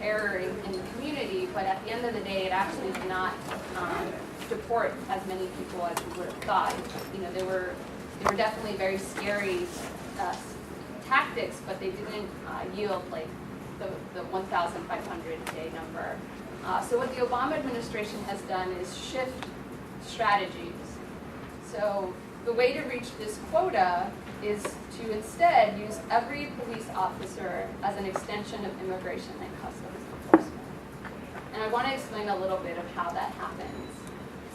terror in the community, but at the end of the day, it actually did not deport as many people as we would have thought. You know, they were definitely very scary tactics, but they didn't yield like the 1,500 day number. So what the Obama administration has done is shift strategies. So the way to reach this quota is to instead use every police officer as an extension of immigration and customs enforcement. And I want to explain a little bit of how that happens.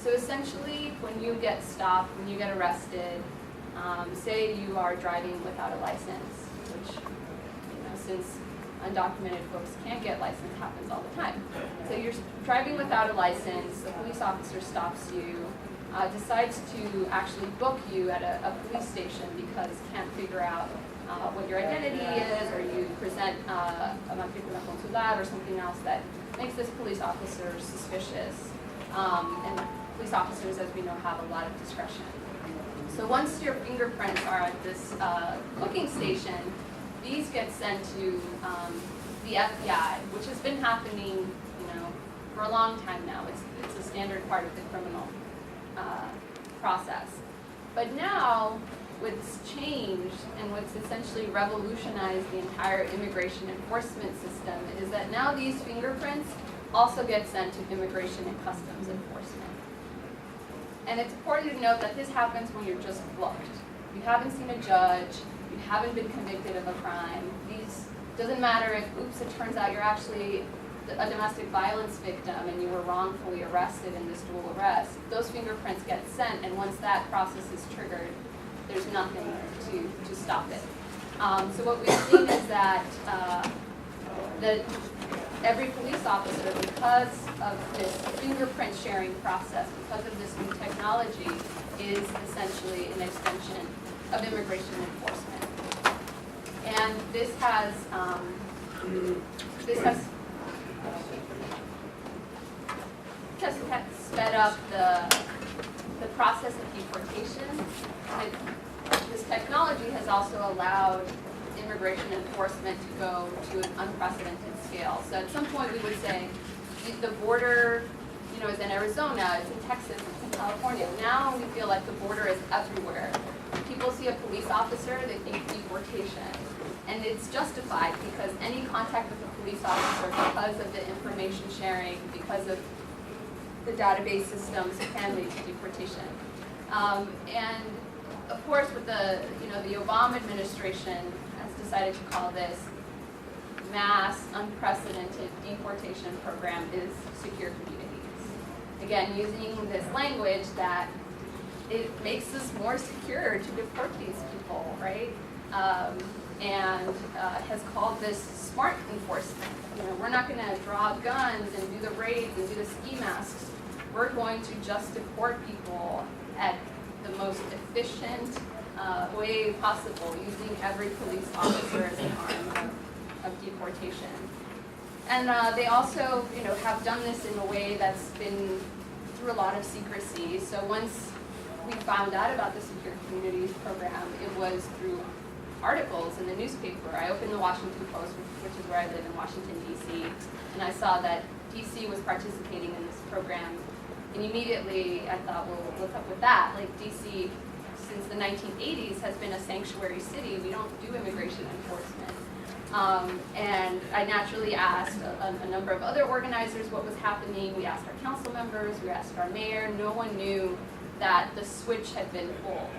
So essentially, when you get stopped, when you get arrested, say you are driving without a license, which, you know, since undocumented folks can't get licensed, happens all the time. So you're driving without a license, the police officer stops you, decides to actually book you at a police station because can't figure out what your identity is, or you present a matrícula consular or something else that makes this police officer suspicious. And police officers, as we know, have a lot of discretion. So once your fingerprints are at this booking station, these get sent to the FBI, which has been happening, you know, for a long time now. It's a standard part of the criminal process. But now, what's changed and what's essentially revolutionized the entire immigration enforcement system is that now these fingerprints also get sent to immigration and customs enforcement. And it's important to note that this happens when you're just booked. You haven't seen a judge, you haven't been convicted of a crime. Doesn't matter if, oops, it turns out you're actually a domestic violence victim and you were wrongfully arrested in this dual arrest. Those fingerprints get sent, and once that process is triggered, there's nothing to stop it. So what we've seen is that every police officer, because of this fingerprint sharing process, because of this new technology, is essentially an extension of immigration enforcement. And this has sped up the process of deportation. This technology has also allowed immigration enforcement to go to an unprecedented scale. So at some point we would say the border, you know, is in Arizona, it's in Texas, it's in California. Now we feel like the border is everywhere. People see a police officer, they think deportation. And it's justified because any contact with a police officer, because of the information sharing, because of the database systems, can lead to deportation. And of course, with the Obama administration has decided to call this mass, unprecedented deportation program is secure communities. Again, using this language that it makes us more secure to deport these people, right? And has called this smart enforcement. You know, we're not going to draw guns and do the raids and do the ski masks. We're going to just deport people at the most efficient way possible, using every police officer as an arm of deportation. And they also, you know, have done this in a way that's been through a lot of secrecy. So once we found out about the Secure Communities program, it was through articles in the newspaper. I opened the Washington Post, which is where I live in Washington, D.C., and I saw that D.C. was participating in this program. And immediately I thought, well, what's up with that? Like, D.C., since the 1980s, has been a sanctuary city. We don't do immigration enforcement. And I naturally asked a number of other organizers what was happening. We asked our council members, we asked our mayor. No one knew that the switch had been pulled.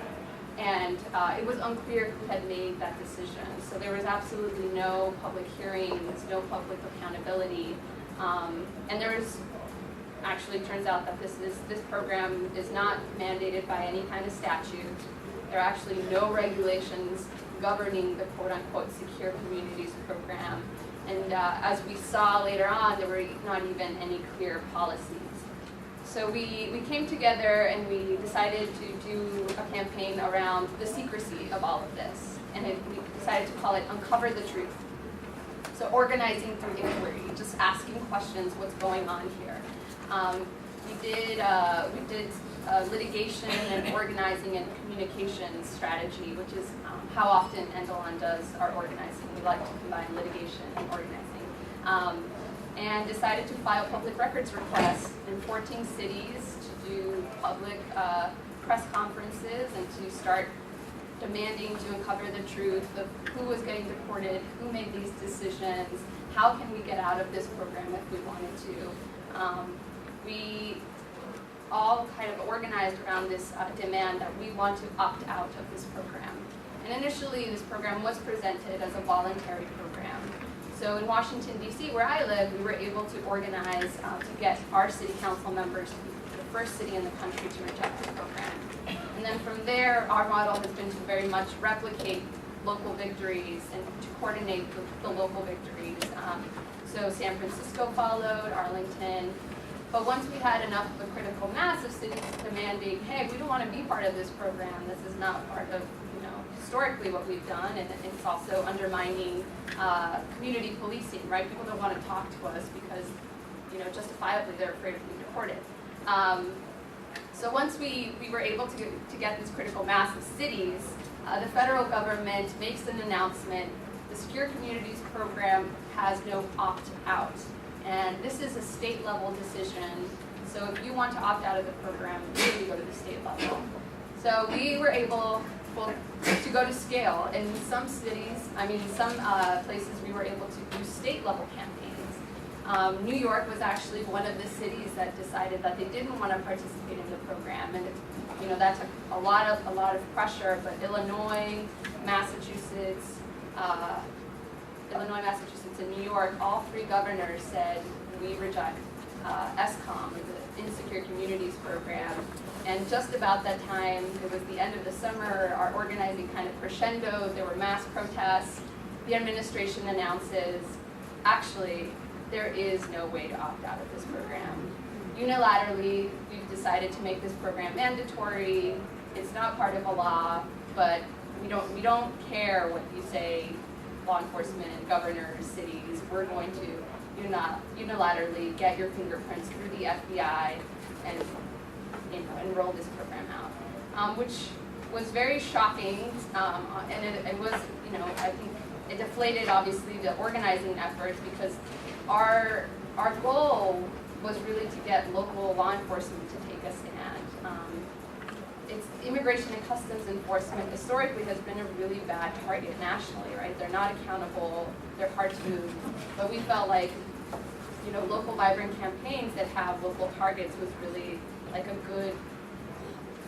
And it was unclear who had made that decision. So there was absolutely no public hearings, no public accountability. And there was, actually turns out that this program is not mandated by any kind of statute. There are actually no regulations governing the quote-unquote Secure Communities program. And as we saw later on, there were not even any clear policies. So we came together and we decided to do a campaign around the secrecy of all of this. And we decided to call it Uncover the Truth. So organizing through inquiry, just asking questions, what's going on here. We did litigation and organizing and communication strategy, which is how often NDLON does our organizing. We like to combine litigation and organizing. and decided to file public records requests in 14 cities to do public press conferences and to start demanding to uncover the truth of who was getting deported, who made these decisions, how can we get out of this program if we wanted to. We all kind of organized around this demand that we want to opt out of this program. And initially, this program was presented as a voluntary program. So in Washington, D.C., where I live, we were able to organize to get our city council members to be the first city in the country to reject the program. And then from there, our model has been to very much replicate local victories and to coordinate the local victories. So San Francisco followed, Arlington. But once we had enough of a critical mass of cities demanding, hey, we don't want to be part of this program, this is not part of, historically what we've done, and it's also undermining community policing, right? People don't want to talk to us because, justifiably they're afraid of being deported. So once we were able to get this critical mass of cities, the federal government makes an announcement. The Secure Communities Program has no opt-out. And this is a state-level decision. So if you want to opt out of the program, you really go to the state level. So we were able to go to scale. In some cities, some places we were able to do state-level campaigns. New York was actually one of the cities that decided that they didn't want to participate in the program, and that took a lot of pressure. But Illinois, Massachusetts, and New York, all three governors said we reject ESCOM, the Insecure Communities Program. And just about that time, it was the end of the summer, our organizing kind of crescendoed, there were mass protests. The administration announces, actually, there is no way to opt out of this program. Unilaterally, we've decided to make this program mandatory. It's not part of a law, but we don't care what you say, law enforcement, governors, cities. We're going to unilaterally get your fingerprints through the FBI and enroll this program out, which was very shocking, and it was, I think it deflated obviously the organizing efforts, because our goal was really to get local law enforcement to take a stand. It's immigration and customs enforcement historically has been a really bad target nationally, right? They're not accountable, they're hard to move, but we felt like, local vibrant campaigns that have local targets was really like a good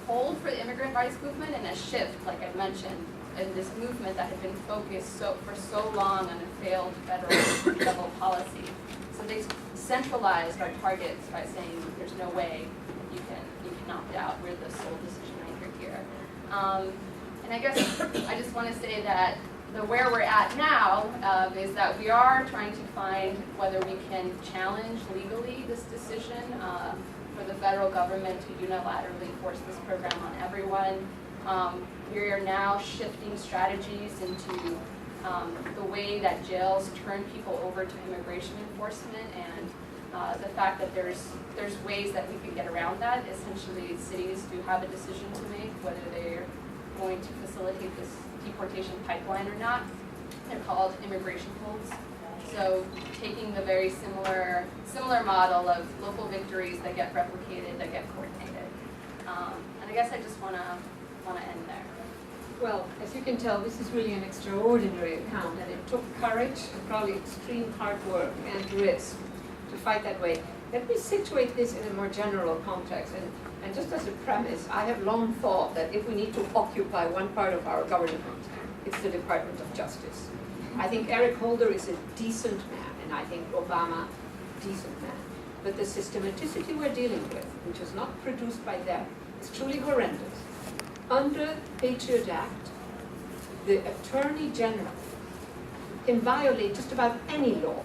hold for the immigrant rights movement, and a shift, like I mentioned, in this movement that had been focused for so long on a failed federal level policy. So they centralized our targets by saying there's no way you can opt out. We're the sole decision maker here. And I guess I just want to say that where we're at now is that we are trying to find whether we can challenge legally this decision for the federal government to unilaterally force this program on everyone. We are now shifting strategies into the way that jails turn people over to immigration enforcement, and the fact that there's ways that we can get around that. Essentially, cities do have a decision to make whether they're going to facilitate this deportation pipeline or not. They're called immigration holds. So taking the very similar model of local victories that get replicated, that get coordinated. And I guess I just want to end there. Well, as you can tell, this is really an extraordinary account, and it took courage and probably extreme hard work and risk to fight that way. Let me situate this in a more general context, and just as a premise, I have long thought that if we need to occupy one part of our government, it's the Department of Justice. I think Eric Holder is a decent man, and I think Obama, decent man. But the systematicity we're dealing with, which is not produced by them, is truly horrendous. Under the Patriot Act, the Attorney General can violate just about any law.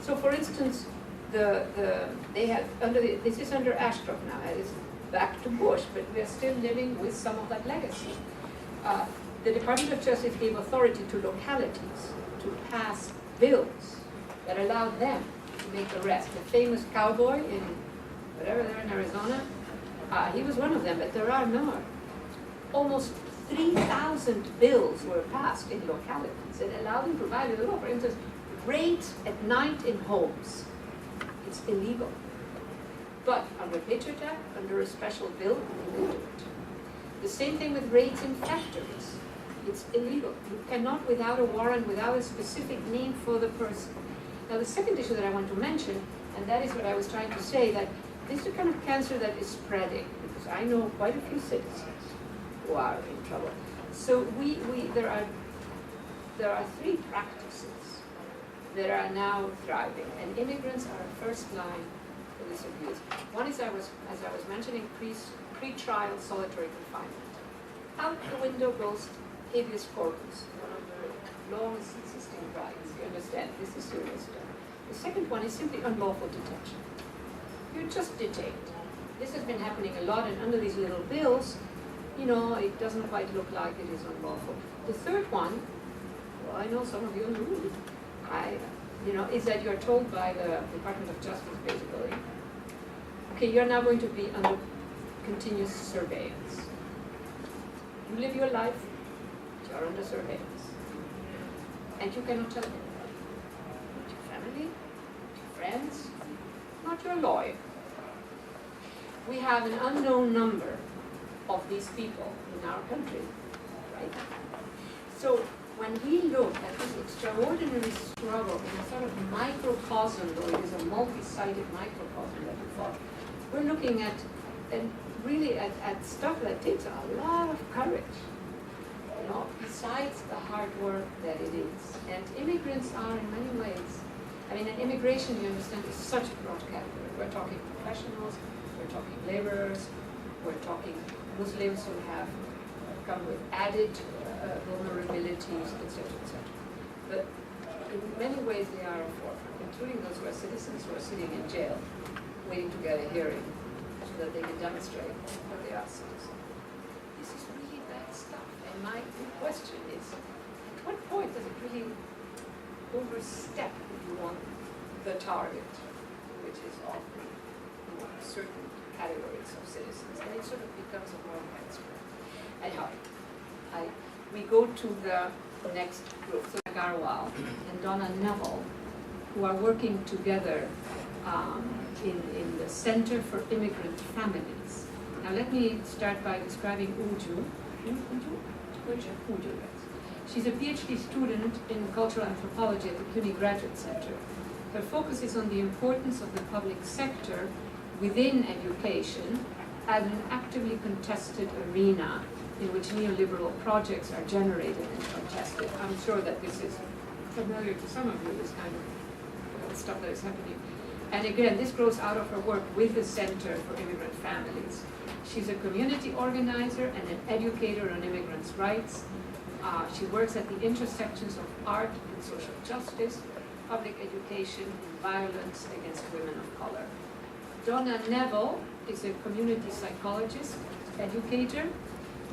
So, for instance, this is under Ashcroft now. It's back to Bush, but we are still living with some of that legacy. The Department of Justice gave authority to localities to pass bills that allowed them to make arrests. The famous cowboy in whatever there in Arizona, he was one of them, but there are more. Almost 3,000 bills were passed in localities that allowed them to violate the law. For instance, raids at night in homes. It's illegal. But under Patriot Act, under a special bill, you can do it. The same thing with raids in factories. It's illegal. You cannot, without a warrant, without a specific name for the person. Now, the second issue that I want to mention, and that is what I was trying to say, that this is a kind of cancer that is spreading, because I know quite a few citizens who are in trouble. So there are three practices that are now thriving, and immigrants are first line for this abuse. One is, as I was mentioning, pre-trial solitary confinement. Out the window goes habeas corpus, one of the longest existing rights. You understand? This is serious stuff. The second one is simply unlawful detention. You're just detained. This has been happening a lot, and under these little bills, it doesn't quite look like it is unlawful. The third one, well, I know some of you in the room, is that you're told by the Department of Justice, basically, okay, you're now going to be under continuous surveillance. You live your life, you're under surveillance. And you cannot tell anybody. Not your family, not your friends, not your lawyer. We have an unknown number of these people in our country, right? So when we look at this extraordinary struggle in a sort of microcosm, though it is a multi-sided microcosm that we follow, we're looking at, and really at stuff that takes a lot of courage, besides the hard work that it is. And immigrants are in many ways, and immigration, you understand, is such a broad category. We're talking professionals, we're talking laborers, we're talking Muslims who have come with added vulnerabilities, etc., etc. But in many ways they are a forefront, including those who are citizens who are sitting in jail, waiting to get a hearing so that they can demonstrate that they are citizens. This is really bad stuff. And my question is, at what point does it really overstep, if you want, the target, which is often certain categories of citizens, and it sort of becomes a more widespread. Anyhow, we go to the next group, so Aggarwal and Donna and Nevel, who are working together in the Center for Immigrant Families. Now let me start by describing Ujju. Ujju, yes. She's a PhD student in cultural anthropology at the CUNY Graduate Center. Her focus is on the importance of the public sector within education as an actively contested arena in which neoliberal projects are generated and contested. I'm sure that this is familiar to some of you, this kind of stuff that is happening. And again, this grows out of her work with the Center for Immigrant Families. She's a community organizer and an educator on immigrants' rights. She works at the intersections of art and social justice, public education, and violence against women of color. Donna Nevel is a community psychologist, educator,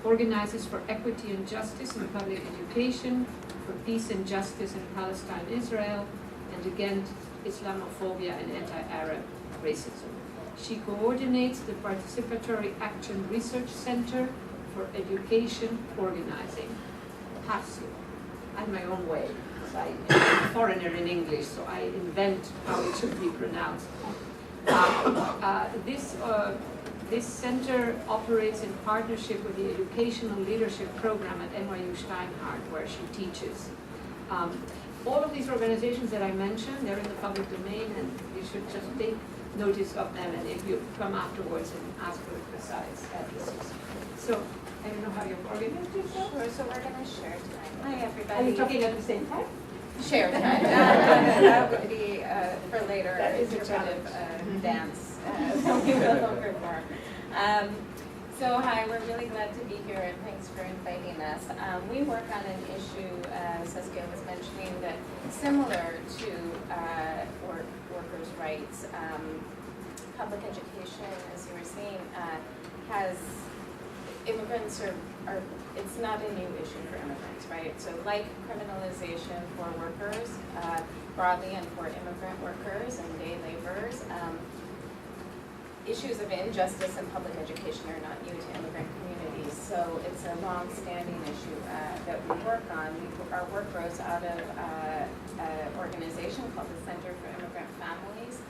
organizes for equity and justice in public education, for peace and justice in Palestine, Israel, and against Islamophobia and anti-Arab racism. She coordinates the Participatory Action Research Center for Education Organizing, PASU. I have my own way, because I'm a foreigner in English, so I invent how it should be pronounced. This center operates in partnership with the Educational Leadership Program at NYU Steinhardt, where she teaches. All of these organizations that I mentioned, they're in the public domain, and you should just take notice of them, and if you come afterwards and ask for the precise addresses. So, I don't know how you've organized yourself. Sure, so we're going to share tonight. Hi, everybody. Are you talking at the same time? Share tonight. That would be for later. That is a interpretive challenge. Dance. So we will perform. So hi, we're really glad to be here, and thanks for inviting us. We work on an issue, Saskia was mentioning, that similar to workers' rights. Public education, as you were saying, has immigrants are it's not a new issue for immigrants, right? So like criminalization for workers broadly and for immigrant workers and day laborers, issues of injustice in public education are not new to immigrant communities. So it's a long-standing issue that we work on. Our work grows out of an organization called the Center for Immigrant Families.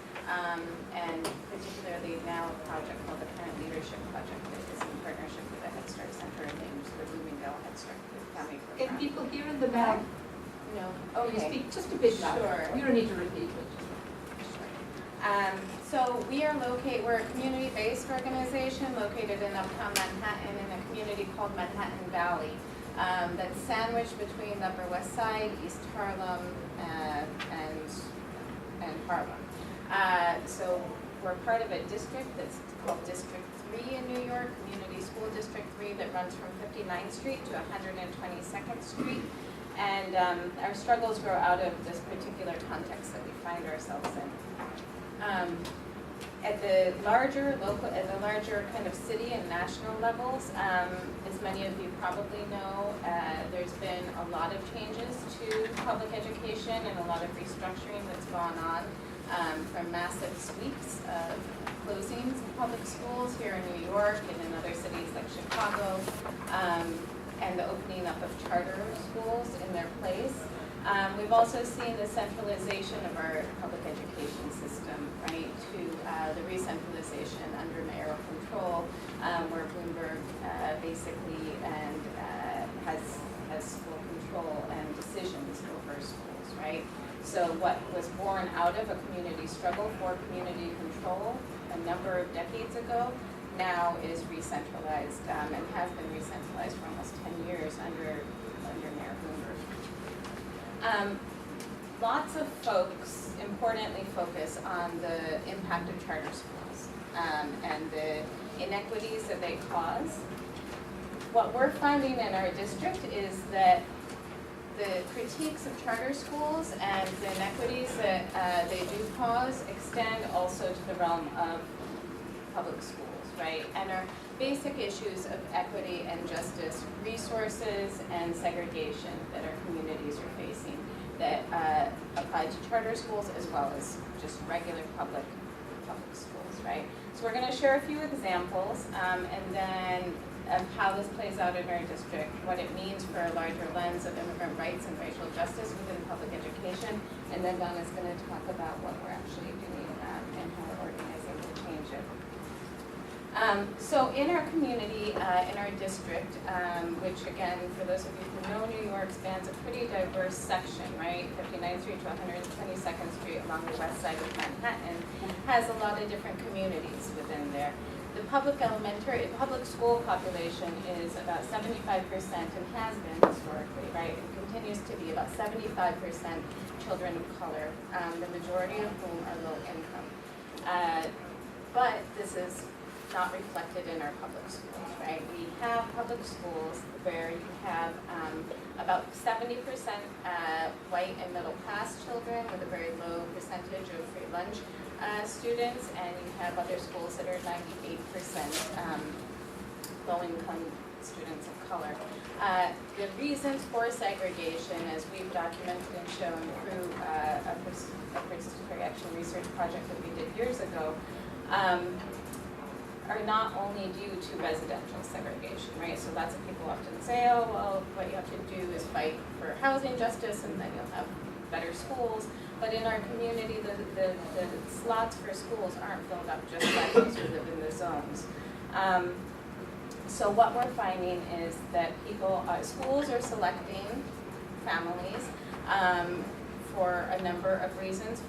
and particularly now a project called the Parent Leadership Project that is in partnership with the Head Start Center and the Bloomingdale Head Start Family Can Program. people hear in the back? No, Can you okay. speak just a bit louder? Sure. You don't need to repeat it. So we are we're a community-based organization located in uptown Manhattan in a community called Manhattan Valley. That's sandwiched between the Upper West Side, East Harlem, and Harlem. So we're part of a district that's called District 3 in New York, Community School District 3, that runs from 59th Street to 122nd Street. And our struggles grow out of this particular context that we find ourselves in. At the larger kind of city and national levels, as many of you probably know, there's been a lot of changes to public education and a lot of restructuring that's gone on, from massive sweeps of closings in public schools here in New York and in other cities like Chicago, and the opening up of charter schools in their place. We've also seen the centralization of our public education system, right, to the re-centralization under mayoral control, where Bloomberg basically has full control and decisions over schools, right? So what was born out of a community struggle for community control a number of decades ago now is re-centralized and has been re-centralized for almost 10 years under Mayor Bloomberg. Lots of folks importantly focus on the impact of charter schools and the inequities that they cause. What we're finding in our district is that the critiques of charter schools and the inequities that they do cause extend also to the realm of public schools, right? And are basic issues of equity and justice, resources and segregation that our communities are facing that apply to charter schools as well as just regular public schools, right? So we're going to share a few examples and then of how this plays out in our district, what it means for a larger lens of immigrant rights and racial justice within public education, and then Donna's going to talk about what we're actually doing and how we're organizing to change it. So in our community, in our district, which again, for those of you who know New York, spans a pretty diverse section, right? 59th Street to 122nd Street along the west side of Manhattan, has a lot of different communities within there. The public school population is about 75% and has been historically, right? It continues to be about 75% children of color, the majority of whom are low income. But this is not reflected in our public schools, right? We have public schools where you have about 70% white and middle class children with a very low percentage of free lunch students, and you have other schools that are 98% low-income students of color. The reasons for segregation, as we've documented and shown through a participatory action research project that we did years ago, are not only due to residential segregation, right? So lots of people often say, oh, well, what you have to do is fight for housing justice and then you'll have better schools. But in our community, the slots for schools aren't filled up just by those who live in the zones. So what we're finding is that schools are selecting families for a number of reasons,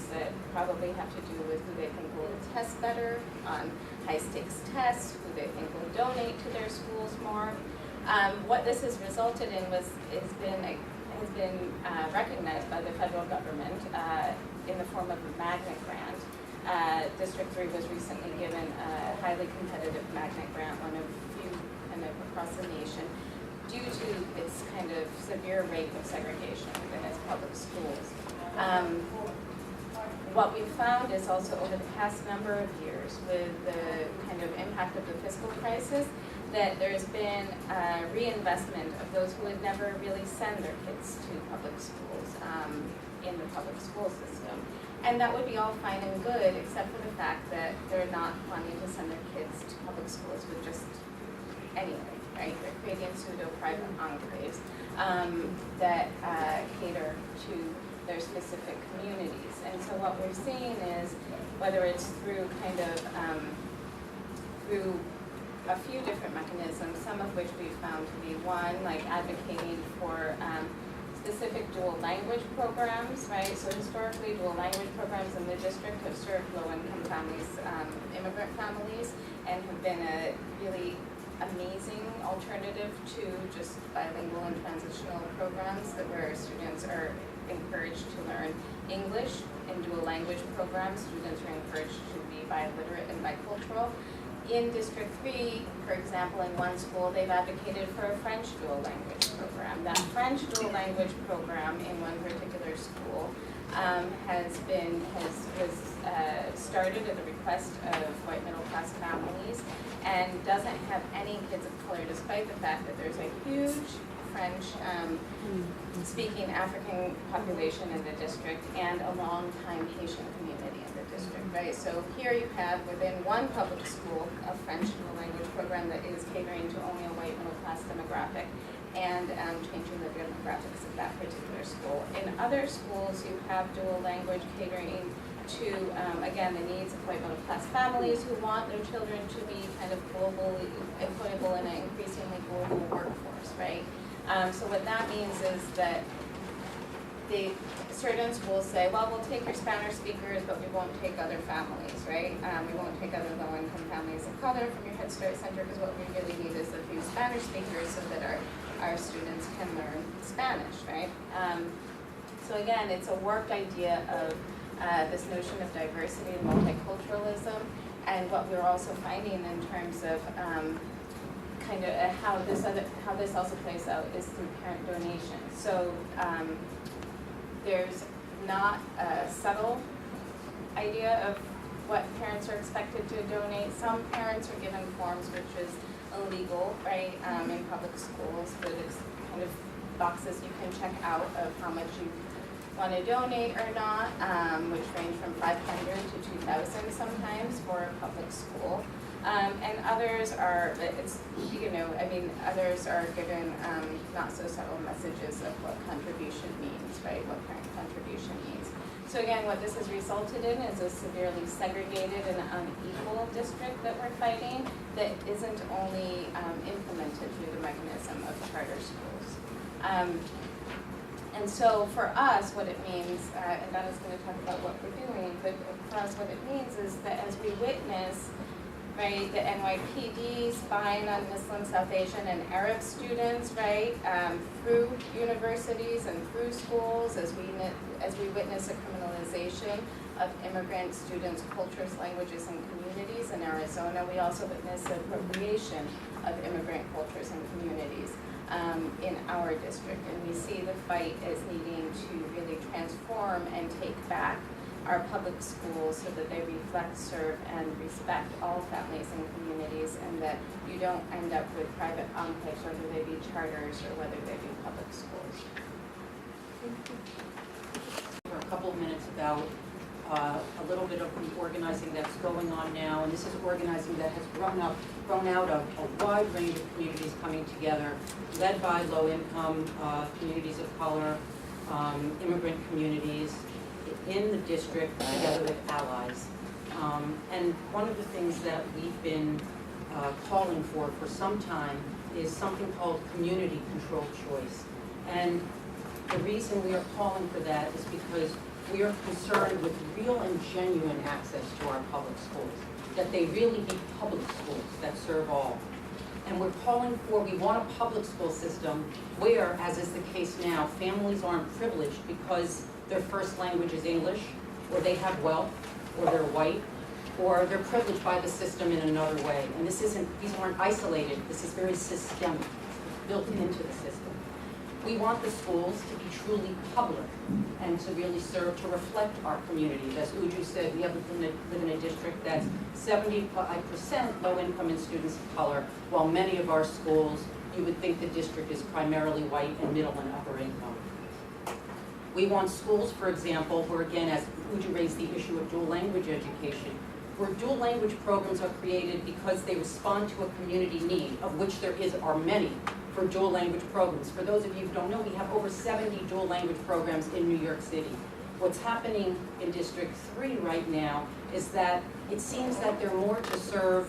that probably have to do with who they think will test better on high-stakes tests, who they think will donate to their schools more. What this has resulted in has been recognized by the federal government in the form of a magnet grant. District 3 was recently given a highly competitive magnet grant, one of few kind of across the nation, due to its kind of severe rate of segregation within its public schools. What we've found is also over the past number of years, with the kind of impact of the fiscal crisis, that there's been reinvestment of those who would never really send their kids to public schools in the public school system. And that would be all fine and good, except for the fact that they're not wanting to send their kids to public schools with just anyway, right? They're creating pseudo-private enclaves that cater to their specific communities. And so what we're seeing is, whether it's through through a few different mechanisms, some of which we've found to be one, like advocating for specific dual language programs, right? So historically, dual language programs in the district have served low-income families, immigrant families, and have been a really amazing alternative to just bilingual and transitional programs where students are encouraged to learn English. In dual language programs, students are encouraged to be biliterate and bicultural. In District 3, for example, in one school, they've advocated for a French dual language program. That French dual language program in one particular school was started at the request of white middle-class families and doesn't have any kids of color, despite the fact that there's a huge French-speaking African population in the district and a long-time Haitian community in the district, right? So here you have, within one public school, a French dual language program that is catering to only a white middle-class demographic and changing the demographics of that particular school. In other schools, you have dual language catering to, again, the needs of white middle-class families who want their children to be kind of globally employable in an increasingly global workforce, right? So what that means is that certain schools say, well, we'll take your Spanish speakers, but we won't take other families, right? We won't take other low-income families of color from your Head Start Center, because what we really need is a few Spanish speakers so that our students can learn Spanish, right? So again, it's a worked idea of this notion of diversity and multiculturalism, and what we're also finding in terms of how this also plays out is through parent donation. So there's not a subtle idea of what parents are expected to donate. Some parents are given forms which is illegal, right, in public schools, but it's kind of boxes you can check out of how much you want to donate or not, which range from $500 to $2,000 sometimes for a public school. And others are, others are given not so subtle messages of what contribution means, right, what parent contribution means. So again, what this has resulted in is a severely segregated and unequal district that we're fighting that isn't only implemented through the mechanism of charter schools. And so for us, what it means, and Donna's going to talk about what we're doing, but for us what it means is that as we witness, right, the NYPD spying on Muslim, South Asian, and Arab students, right, through universities and through schools, as we witness a criminalization of immigrant students' cultures, languages, and communities in Arizona, we also witness the appropriation of immigrant cultures and communities in our district. And we see the fight as needing to really transform and take back our public schools so that they reflect, serve, and respect all families and communities, and that you don't end up with private enclaves, whether they be charters or whether they be public schools. For a couple of minutes about a little bit of the organizing that's going on now, and this is organizing that has grown out of a wide range of communities coming together, led by low-income communities of color, immigrant communities in the district, together with allies. And one of the things that we've been calling for some time is something called community-controlled choice. And the reason we are calling for that is because we are concerned with real and genuine access to our public schools, that they really be public schools that serve all. And we're calling for, we want a public school system where, as is the case now, families aren't privileged because their first language is English, or they have wealth, or they're white, or they're privileged by the system in another way. And these aren't isolated, this is very systemic, it's built into the system. We want the schools to be truly public and to really serve to reflect our community. As Ujju said, we live in a district that's 75% low income and students of color, while many of our schools, you would think the district is primarily white and middle and upper income. We want schools, for example, where again, as Ujju raised the issue of dual language education, where dual language programs are created because they respond to a community need, of which there are many. for dual language programs. For those of you who don't know, we have over 70 dual language programs in New York City. What's happening in District 3 right now is that it seems that they're more to serve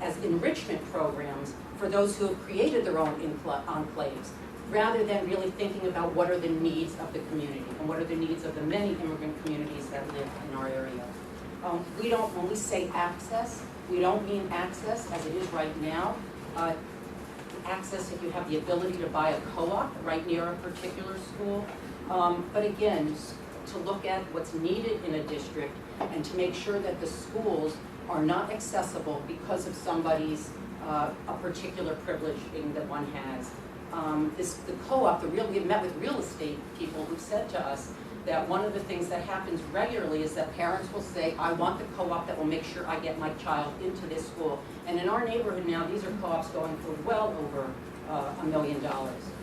as enrichment programs for those who have created their own enclaves, rather than really thinking about what are the needs of the community and what are the needs of the many immigrant communities that live in our area. When we say access, we don't mean access as it is right now. Access if you have the ability to buy a co-op right near a particular school. But again, to look at what's needed in a district and to make sure that the schools are not accessible because of somebody's a particular privileging that one has. The co-op, we have met with real estate people who've said to us that one of the things that happens regularly is that parents will say, I want the co-op that will make sure I get my child into this school. And in our neighborhood now, these are co-ops going for well over $1 million.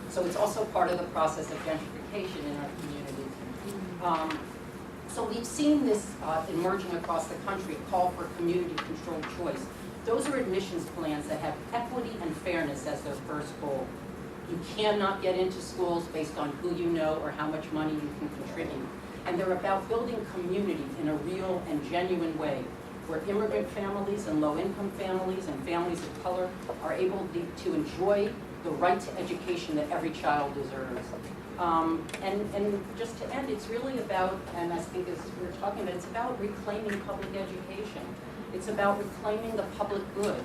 So it's also part of the process of gentrification in our community. So we've seen this emerging across the country, a call for community-controlled choice. Those are admissions plans that have equity and fairness as their first goal. You cannot get into schools based on who you know or how much money you can contribute. And they're about building community in a real and genuine way, where immigrant families and low-income families and families of color are able to enjoy the right to education that every child deserves. And just to end, it's really about, and I think as we were talking about, it's about reclaiming public education. It's about reclaiming the public good.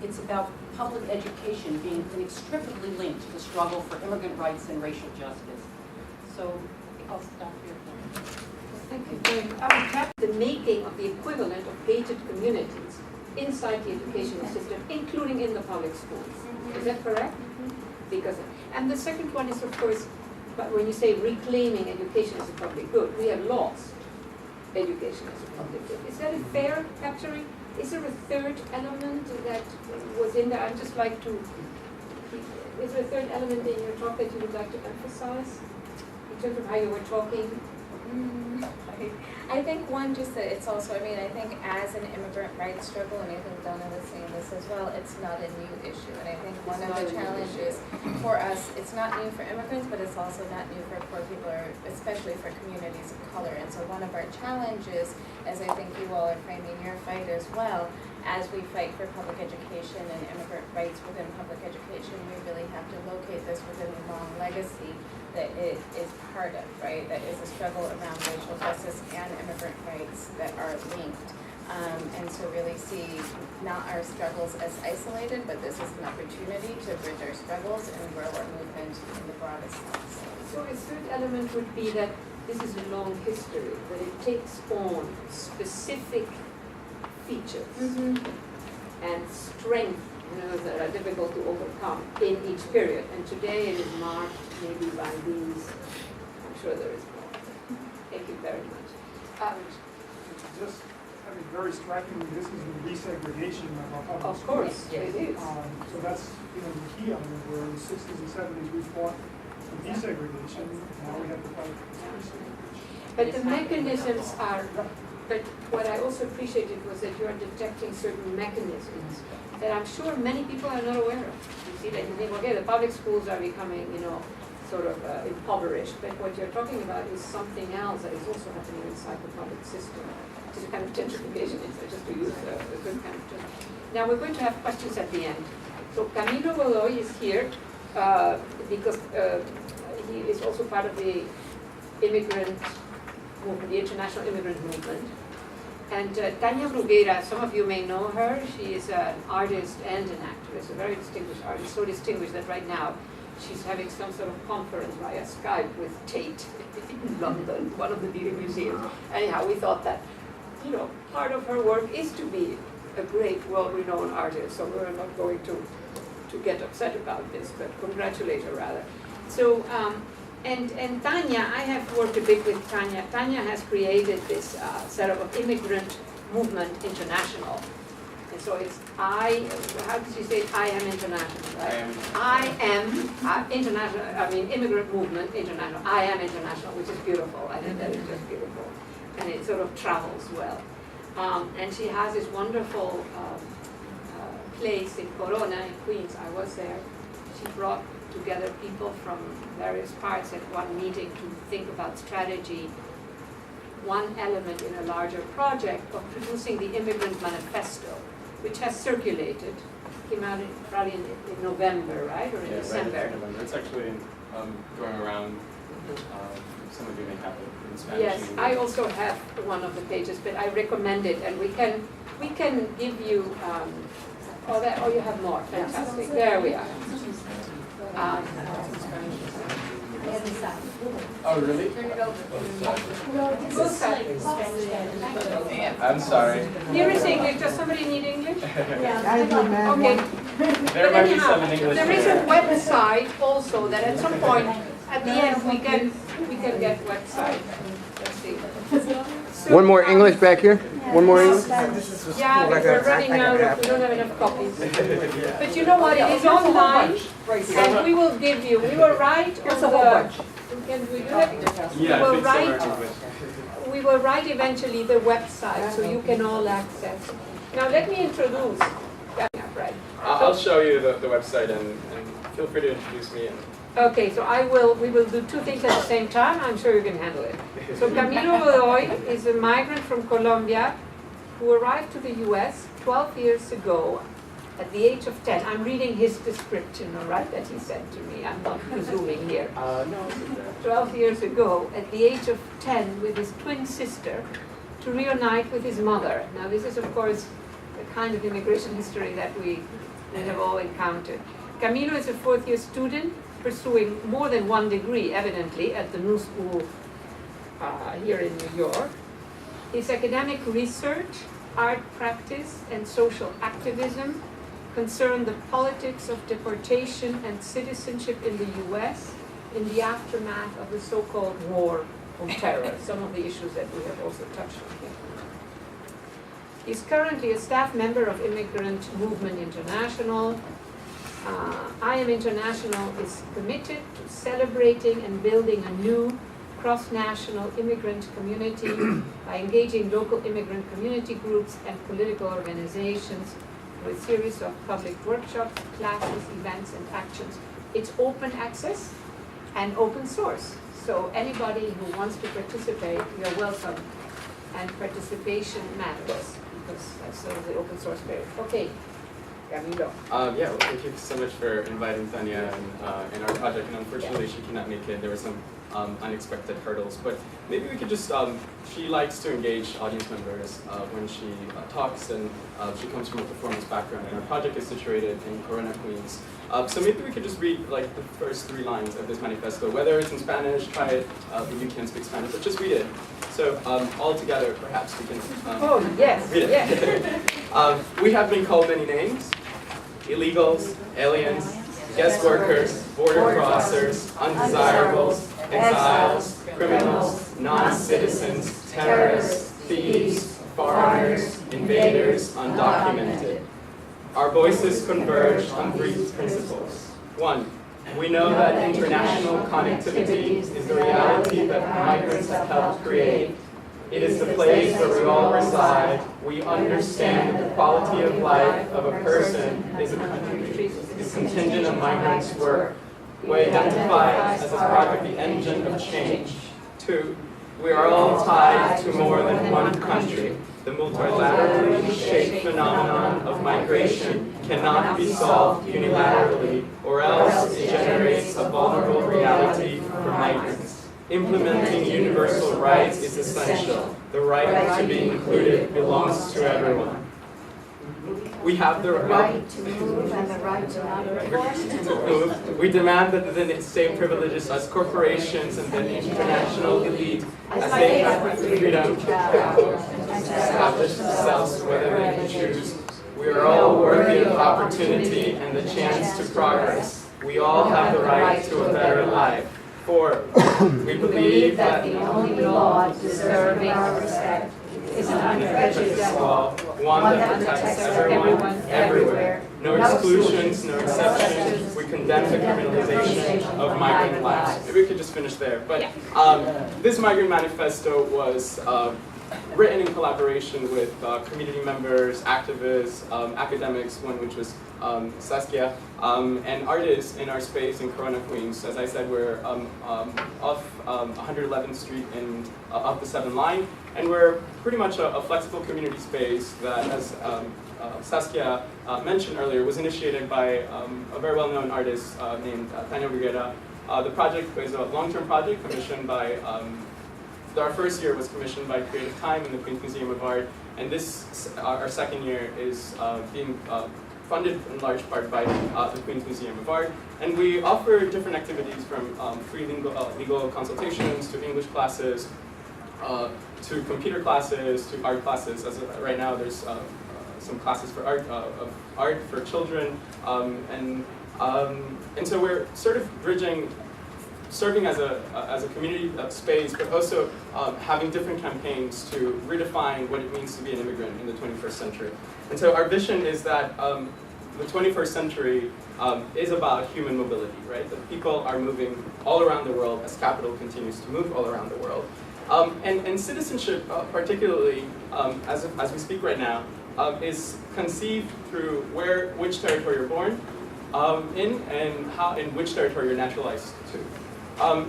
It's about public education being inextricably linked to the struggle for immigrant rights and racial justice. So I'll stop here. Thank you very much. I would have the making of the equivalent of gated communities inside the educational system, including in the public schools. Is that correct? Because, and the second one is, of course, but when you say reclaiming education as a public good, we have lost education as a public good. Is that a fair capturing? Is there a third element that was in there? I'd just like to, is there a third element in your talk that you would like to emphasize in terms of how you were talking? I think one, just that it's also, I think as an immigrant rights struggle, and I think Donna was saying this as well, it's not a new issue. And I think one of the challenges for us, it's not new for immigrants, but it's also not new for poor people, or especially for communities of color. And so one of our challenges, as I think you all are framing your fight as well, as we fight for public education and immigrant rights within public education, we really have to locate this within the long legacy that it is part of, right? That is a struggle around racial justice and immigrant rights that are linked. And so really see not our struggles as isolated, but this is an opportunity to bridge our struggles and grow our movement in the broadest sense. So a third element would be that this is a long history, that it takes on specific features and strength, that are difficult to overcome in each period. And today it is marked maybe by these. I'm sure there is more. Thank you very much. Just, very strikingly, this is the resegregation of our public Of schools. course, it is. So that's, the key element, where in the 60s and 70s we fought for desegregation, now we have to fight for resegregation. But the mechanisms are, but what I also appreciated was that you are detecting certain mechanisms that I'm sure many people are not aware of. You see that you think, okay, the public schools are becoming, sort of impoverished, but what you're talking about is something else that is also happening inside the public system. It's a kind of gentrification, just to use a good kind of term. Now we're going to have questions at the end. So Camilo Godoy is here because he is also part of the immigrant movement, the international immigrant movement. And Tania Bruguera, some of you may know her. She is an artist and an actress, a very distinguished artist, so distinguished that right now she's having some sort of conference via Skype with Tate in London, one of the leading museums. Anyhow, we thought that, part of her work is to be a great, well-renowned artist, so we're not going to get upset about this, but congratulate her rather. So, and Tania, I have worked a bit with Tania. Tania has created this setup of Immigrant Movement International. And so it's how did you say it? I am international, right? I am international, Immigrant Movement International. I am international, which is beautiful. I think that is just beautiful. And it sort of travels well. And she has this wonderful place in Corona, in Queens. I was there. She brought together people from various parts at one meeting to think about strategy, one element in a larger project of producing the Immigrant Manifesto, which has circulated, came out probably in November, right, or in December? Right, in November. It's actually going around. Some of you may have it in Spanish. Yes, I also have one of the pages, but I recommend it, and we can give you. Oh, you have more. Fantastic. There we are. Oh, really? Turn it over. I'm sorry. Here is English. Does somebody need English? Yeah. Okay. There might be some in English. There is a website also that at some point, at the end, we can get website. Let's see. So, One more English back here? One more English? Yeah, we're running out of, we don't have enough copies. But you know what, it is online, and we will give you, we will write on the, can we do that? Yeah, We will I think so. write, we will write eventually the website, so you can all access. Now let me introduce, right. I'll show you the website and feel free to introduce me. Okay, so we will do two things at the same time. I'm sure you can handle it. So Camilo Godoy is a migrant from Colombia who arrived to the US 12 years ago at the age of 10. I'm reading his description, all right, that he sent to me. I'm not presuming here. No, 12 years ago, at the age of 10, with his twin sister, to reunite with his mother. Now this is, of course, the kind of immigration history that we have all encountered. Camilo is a fourth-year student, pursuing more than one degree, evidently, at the New School here in New York. His academic research, art practice, and social activism concern the politics of deportation and citizenship in the US in the aftermath of the so-called war on terror, some of the issues that we have also touched on here. He's currently a staff member of Immigrant Movement International. I Am International is committed to celebrating and building a new cross-national immigrant community by engaging local immigrant community groups and political organizations through a series of public workshops, classes, events, and actions. It's open access and open source. So anybody who wants to participate, you're welcome. And participation matters because that's sort of the open source spirit. Okay. Camilo. Yeah, well, thank you so much for inviting Tania in our project. And unfortunately, she cannot make it. There were some unexpected hurdles. But maybe we could just, she likes to engage audience members when she talks, and she comes from a performance background. And our project is situated in Corona, Queens. So maybe we could just read like the first 3 lines of this manifesto. Whether it's in Spanish, try it. If you can't speak Spanish, but just read it. So all together, perhaps we can read it. Yes. We have been called many names: illegals, aliens, guest workers, border crossers, undesirables, exiles, criminals, non-citizens, terrorists, thieves, foreigners, invaders, undocumented. Our voices converge on 3 principles. 1, we know that international connectivity is the reality that migrants have helped create. It is the place where we all reside. We understand that the quality of life of a person is contingent on migrants' work. We identify as this project the engine of change. 2, we are all tied to more than one country. The multilaterally shaped phenomenon of migration cannot be solved unilaterally, or else it generates a vulnerable reality for migrants. Implementing universal rights is essential. The right to be included belongs to everyone. We have the right to move and the right to not be forced to move. We demand that the same privileges as corporations and the international elite, as they have the freedom to establish themselves whether they can choose. We are all worthy of opportunity and the chance to progress. We all have the right to a better life. 4, we believe that the only law deserving our respect is an unprejudiced law, one that protects everyone, everywhere. No exclusions, no exceptions. We condemn the criminalization of migrant lives. Maybe we could just finish there. But this Migrant Manifesto was written in collaboration with community members, activists, academics, one which was Saskia, and artists in our space in Corona, Queens. As I said, we're off 111th Street off the 7 line, and we're pretty much a flexible community space that, as Saskia mentioned earlier, was initiated by a very well-known artist named Tania Bruguera. The project is a long-term project commissioned by, our first year was commissioned by Creative Time and the Queens Museum of Art, and this, our second year, is being funded in large part by the Queens Museum of Art. And we offer different activities from free legal consultations to English classes, to computer classes, to art classes. As of right now, there's some classes for art for children, and so we're sort of serving as a community space, but also having different campaigns to redefine what it means to be an immigrant in the 21st century. And so our vision is that the 21st century is about human mobility, right? That people are moving all around the world as capital continues to move all around the world. And citizenship, particularly as we speak right now, is conceived through which territory you're born in, and which territory you're naturalized to.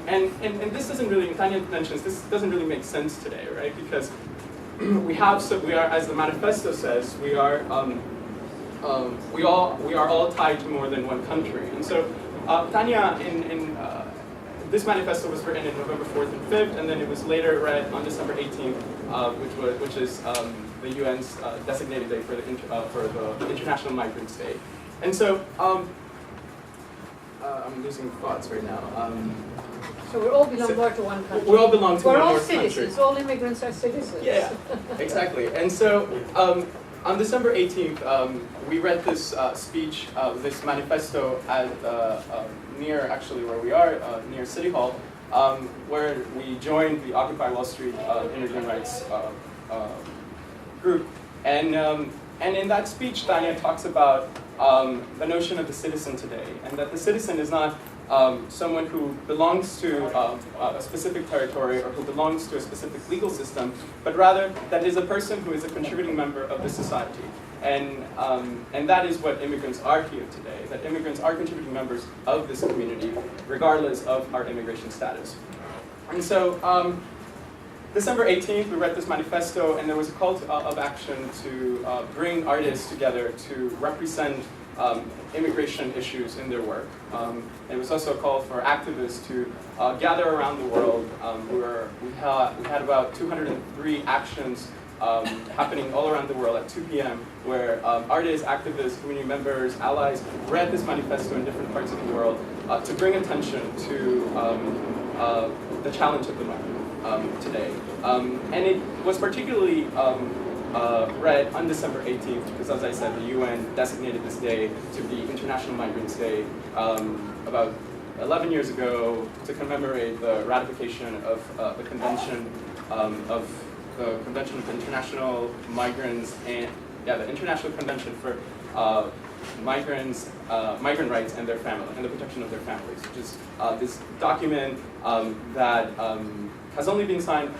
And this doesn't really, Tania mentions, this doesn't really make sense today, right? Because we are, as the manifesto says, we are all tied to more than one country. And so Tania, this manifesto was written in November 4th and 5th, and then it was later read on December 18th, which is the UN's designated day for the International Migrants Day. And so I'm losing thoughts right now. So we all belong more to one country. We all belong to We're one all more citizens. country. All immigrants are citizens. Yeah, exactly. And so on December 18th, we read this speech, this manifesto at near actually where we are, near City Hall, where we joined the Occupy Wall Street immigrant rights group. And in that speech, Tania talks about the notion of the citizen today, and that the citizen is not someone who belongs to a specific territory or who belongs to a specific legal system, but rather that is a person who is a contributing member of the society. And that is what immigrants are here today, that immigrants are contributing members of this community, regardless of our immigration status. And so December 18th, we read this manifesto, and there was a call of action to bring artists together to represent immigration issues in their work. It was also a call for activists to gather around the world. We had about 203 actions happening all around the world at 2 p.m. where artists, activists, community members, allies read this manifesto in different parts of the world to bring attention to the challenge of the migrant today. And it was particularly read on December 18th because, as I said, the UN designated this day to be International Migrants Day about 11 years ago to commemorate the ratification of the Convention of International Migrants and the International Convention for migrants, migrant rights and their family and the protection of their families, which is this document that has only been signed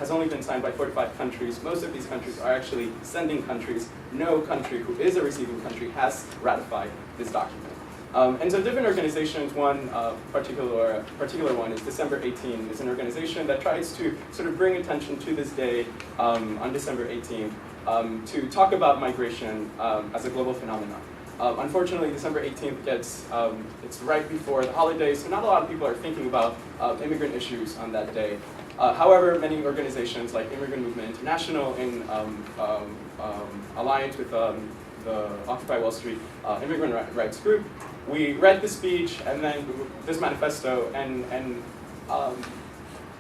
by 45 countries. Most of these countries are actually sending countries. No country who is a receiving country has ratified this document. And so different organizations, one particular one is December 18. It's an organization that tries to sort of bring attention to this day on December 18th to talk about migration as a global phenomenon. Unfortunately, December 18th it's right before the holidays, so not a lot of people are thinking about immigrant issues on that day. However, many organizations like Immigrant Movement International in alliance with the Occupy Wall Street immigrant rights group, we read the speech and then this manifesto and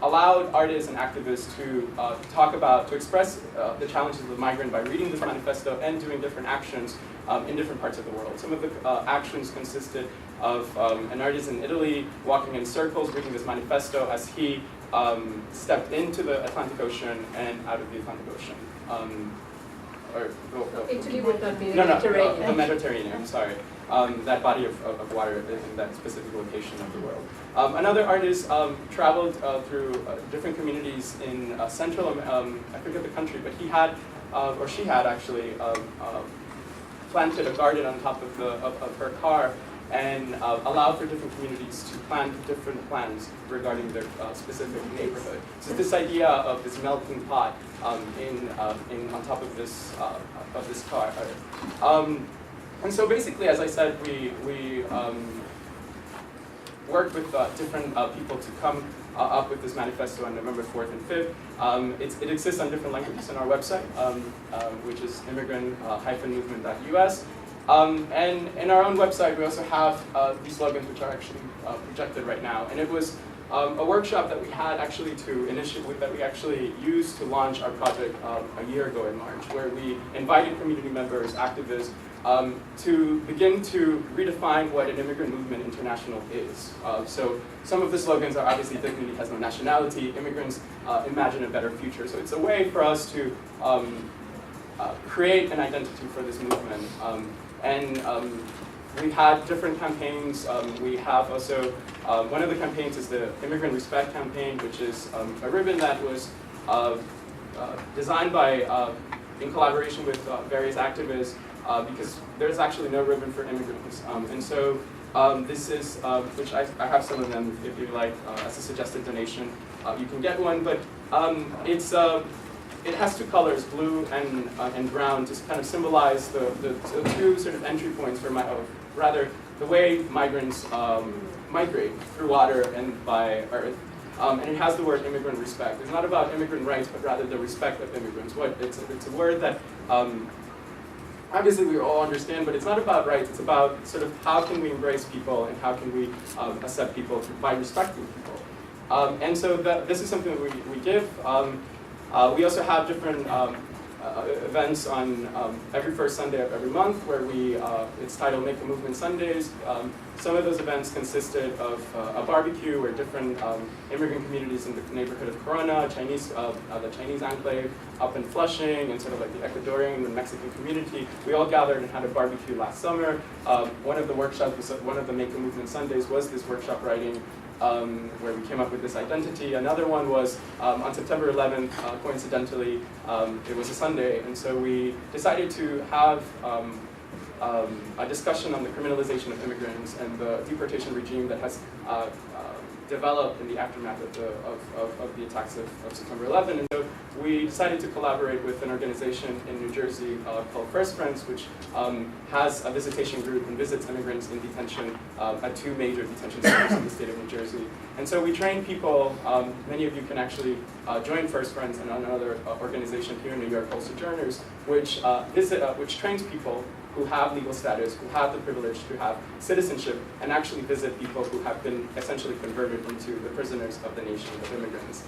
allowed artists and activists to express the challenges of the migrant by reading this manifesto and doing different actions in different parts of the world. Some of the actions consisted of an artist in Italy walking in circles reading this manifesto as he stepped into the Atlantic Ocean and out of the Atlantic Ocean. Italy would not be the no, Mediterranean. the Mediterranean, I'm sorry. That body of water in that specific location of the world. Another artist traveled through different communities in central, I forget the country, but he had, or she had actually, planted a garden on top of her car and allowed for different communities to plant different plants regarding their specific neighborhood. So this idea of this melting pot on top of this car. And so basically, as I said, we worked with different people to come up with this manifesto on November 4th and 5th. It exists on different languages on our website, which is immigrant-movement.us. And in our own website, we also have these slogans, which are actually projected right now. And it was a workshop that we had actually that we actually used to launch our project a year ago in March, where we invited community members, activists, to begin to redefine what an immigrant movement international is. So some of the slogans are obviously dignity has no nationality, immigrants imagine a better future. So it's a way for us to create an identity for this movement. We've had different campaigns. We have also, one of the campaigns is the Immigrant Respect campaign, which is a ribbon that was designed by, in collaboration with various activists, because there's actually no ribbon for immigrants. And so this is, which I have some of them if you like, as a suggested donation. You can get one, but it has two colors, blue and brown, to kind of symbolize the two sort of entry points for rather the way migrants migrate through water and by earth. And it has the word immigrant respect. It's not about immigrant rights, but rather the respect of immigrants. It's a word that obviously we all understand, but it's not about rights. It's about sort of how can we embrace people and how can we accept people by respecting people. And so this is something that we give. We also have different events on every first Sunday of every month, where it's titled Make a Movement Sundays. Some of those events consisted of a barbecue where different immigrant communities in the neighborhood of Corona, the Chinese enclave up in Flushing, and sort of like the Ecuadorian and Mexican community, we all gathered and had a barbecue last summer. One of the workshops, one of the Make a Movement Sundays was this workshop writing, where we came up with this identity. Another one was on September 11th, coincidentally, it was a Sunday, and so we decided to have a discussion on the criminalization of immigrants and the deportation regime that has developed in the aftermath of the attacks of September 11th. And so we decided to collaborate with an organization in New Jersey called First Friends, which has a visitation group and visits immigrants in detention at two major detention centers in the state of New Jersey. And so we train people, many of you can actually join First Friends and another organization here in New York called Sojourners, which trains people who have legal status, who have the privilege to have citizenship, and actually visit people who have been essentially converted into the prisoners of the nation of immigrants.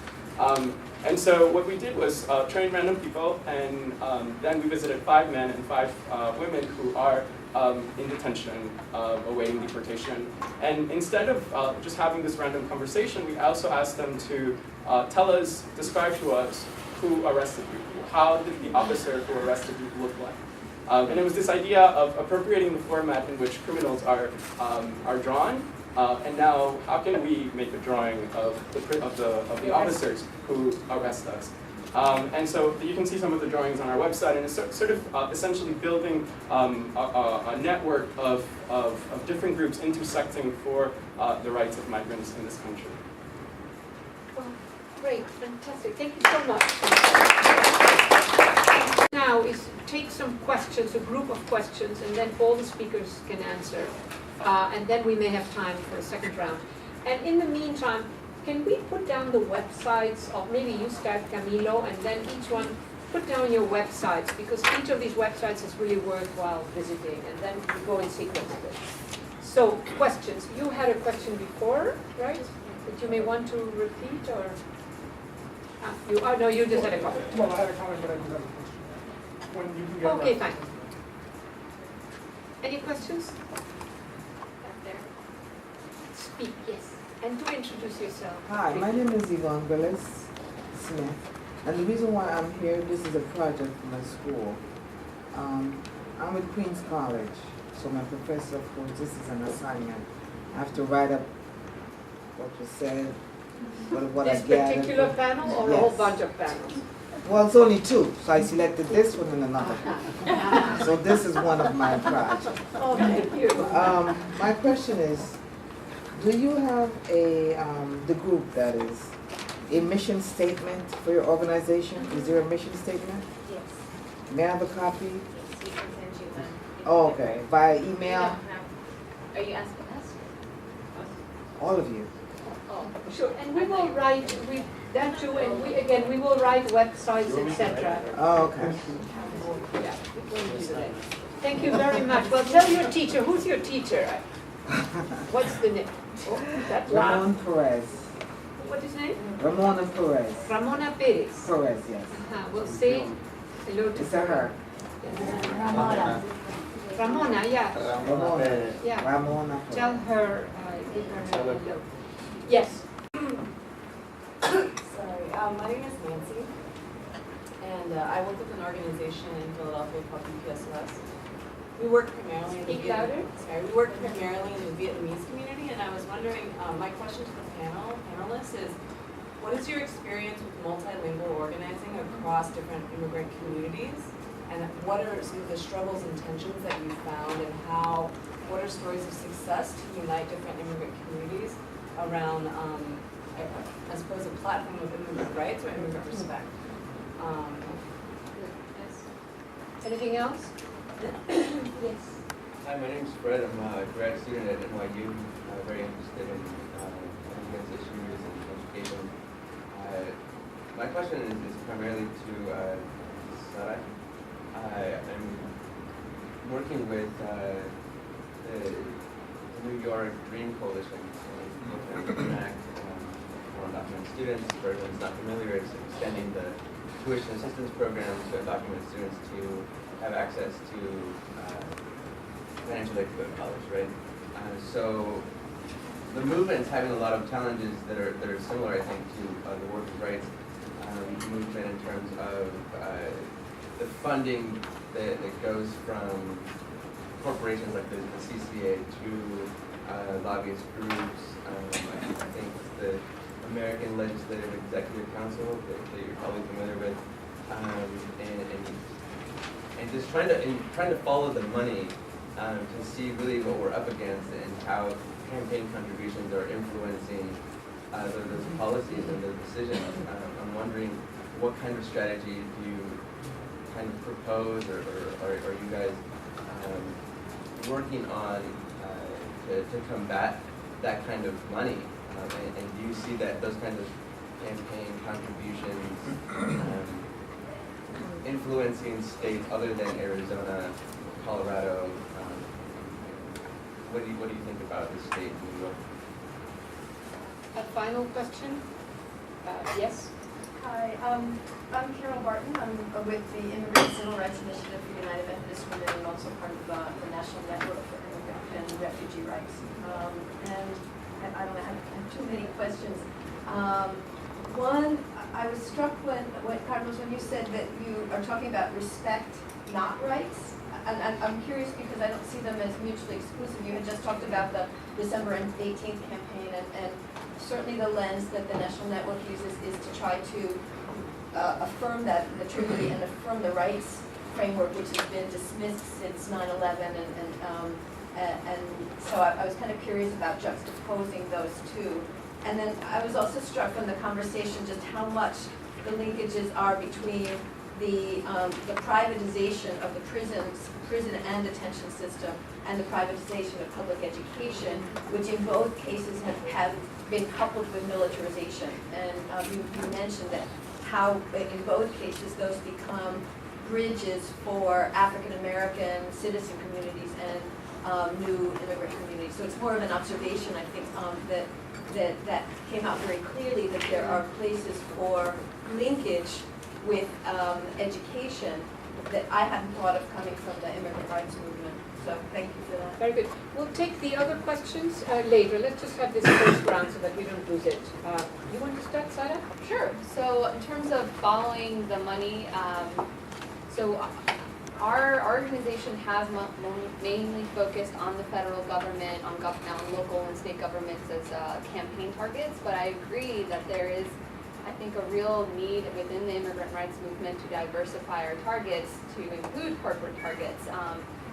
And so what we did was train random people, and then we visited 5 men and 5 women who are in detention, awaiting deportation. And instead of just having this random conversation, we also asked them to describe to us who arrested you. How did the officer who arrested you look like? And it was this idea of appropriating the format in which criminals are drawn, and now how can we make a drawing of the officers who arrest us? And so you can see some of the drawings on our website, and it's sort of essentially building a network of different groups intersecting for the rights of migrants in this country. Well, great, fantastic, thank you so much. Now is take some questions, a group of questions, and then all the speakers can answer. And then we may have time for a second round. And in the meantime, can we put down the websites of, maybe you start, Camilo, and then each one put down your websites, because each of these websites is really worthwhile visiting, and then we go in sequence of it. So, questions. You had a question before, right? That you may want to repeat, or? No, you just had a comment. Well, I had a comment, but I do have a question. When you can get Okay, around. fine. Any questions? Back there. Speak, yes. And to introduce yourself. Hi, my name is Yvonne Willis Smith, and the reason why I'm here, this is a project for my school. I'm with Queens College, so my professor, of course, this is an assignment. I have to write up what you said, what I This gathered. particular panel or a whole Yes. bunch of panels? Well, it's only two, so I selected this one and another. So this is one of my projects. Oh, thank you. My question is, do you have the group that is, a mission statement for your organization? Is there a mission statement? Yes. May I have a copy? Yes, we can send you one. Oh, okay, via We don't email? have- Are you asking us? All of you? Oh, sure, and we will write, that too, and we will write websites, etc. Oh, okay. Yeah, we're going to do that. Thank you very much. Well, tell your teacher, who's your teacher? What's the name? Oh, that's Ramon Perez. What's his name? Ramona Perez. Ramona Perez. Perez, yes. We'll say hello to Is that her? Ramona, yeah, Ramona. yeah. Ramona Tell Perez. her, give her hello. Yes. Sorry, my name is Nancy, and I work with an organization in Philadelphia called UPSOS. We work primarily in the Speak louder. we work primarily in the Vietnamese community, and I was wondering, my question to the panelists is, what is your experience with multilingual organizing across different immigrant communities? And what are some of the struggles and tensions that you found, and what are stories of success to unite different immigrant communities around, I suppose, a platform of immigrant rights or immigrant respect? Anything else? Yes. Hi, my name's Fred. I'm a grad student at NYU. Very interested in immigrant issues and education. My question is primarily to Sarahi. I'm working with the New York Dream Coalition, looking at for undocumented students. For everyone's not familiar, it's extending the tuition assistance program to undocumented students to have access to financial aid to go to college, right? So the movement's having a lot of challenges that are similar, I think, to the workers' rights movement in terms of the funding that goes from corporations like the CCA to lobbyist groups. I think the American Legislative Executive Council that you're probably familiar with, and just trying to follow the money to see really what we're up against and how campaign contributions are influencing those policies and those decisions. I'm wondering what kind of strategy do you kind of propose, or are you guys working on to combat that kind of money? And do you see that those kinds of campaign contributions influencing states other than Arizona, Colorado? What do you think about the state of New York? A final question? Yes? Hi, I'm Carol Barton. I'm with the Immigrant Civil Rights Initiative for United Methodist Women and also part of the National Network for Immigrant and Refugee Rights. And I don't know, I have too many questions. One, I was struck when Carlos, when you said that you are talking about respect, not rights. And I'm curious because I don't see them as mutually exclusive. You had just talked about the December 18th campaign, and certainly the lens that the National Network uses is to try to affirm that the treaty and affirm the rights framework, which has been dismissed since 9/11, and so I was kind of curious about juxtaposing those two. And then I was also struck from the conversation just how much the linkages are between the privatization of the prison and detention system and the privatization of public education, which in both cases have been coupled with militarization. And you mentioned that how in both cases those become bridges for African American citizen communities and new immigrant communities. So it's more of an observation, I think, that came out very clearly, that there are places for linkage with education that I hadn't thought of coming from the immigrant rights movement. So thank you for that. Very good. We'll take the other questions later. Let's just have this first round so that we don't lose it. You want to start, Sarah? Sure. So in terms of following the money, so our organization has mainly focused on the federal government, on local and state governments as campaign targets, but I agree that there is, I think, a real need within the immigrant rights movement to diversify our targets to include corporate targets.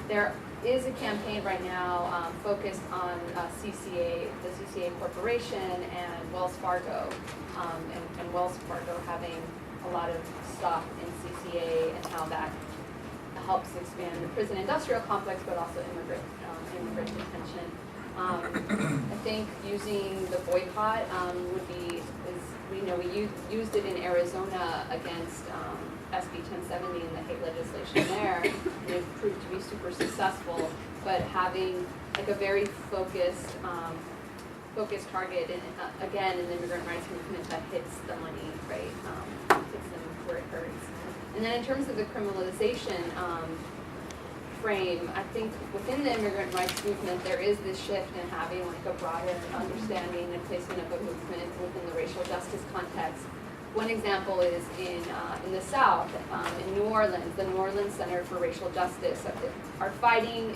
There is a campaign right now focused on CCA, the CCA Corporation, and Wells Fargo, and Wells Fargo having a lot of stock in CCA and how that helps expand the prison industrial complex, but also immigrant detention. I think using the boycott would be, we used it in Arizona against SB 1070 and the hate legislation there, and it proved to be super successful. But having like a very focused target, and again, in the immigrant rights movement that hits the money, right? Hits them where it hurts. And then in terms of the criminalization frame, I think within the immigrant rights movement there is this shift in having like a broader understanding and placement of a movement within the racial justice context. One example is in the South, in New Orleans, the New Orleans Center for Racial Justice are fighting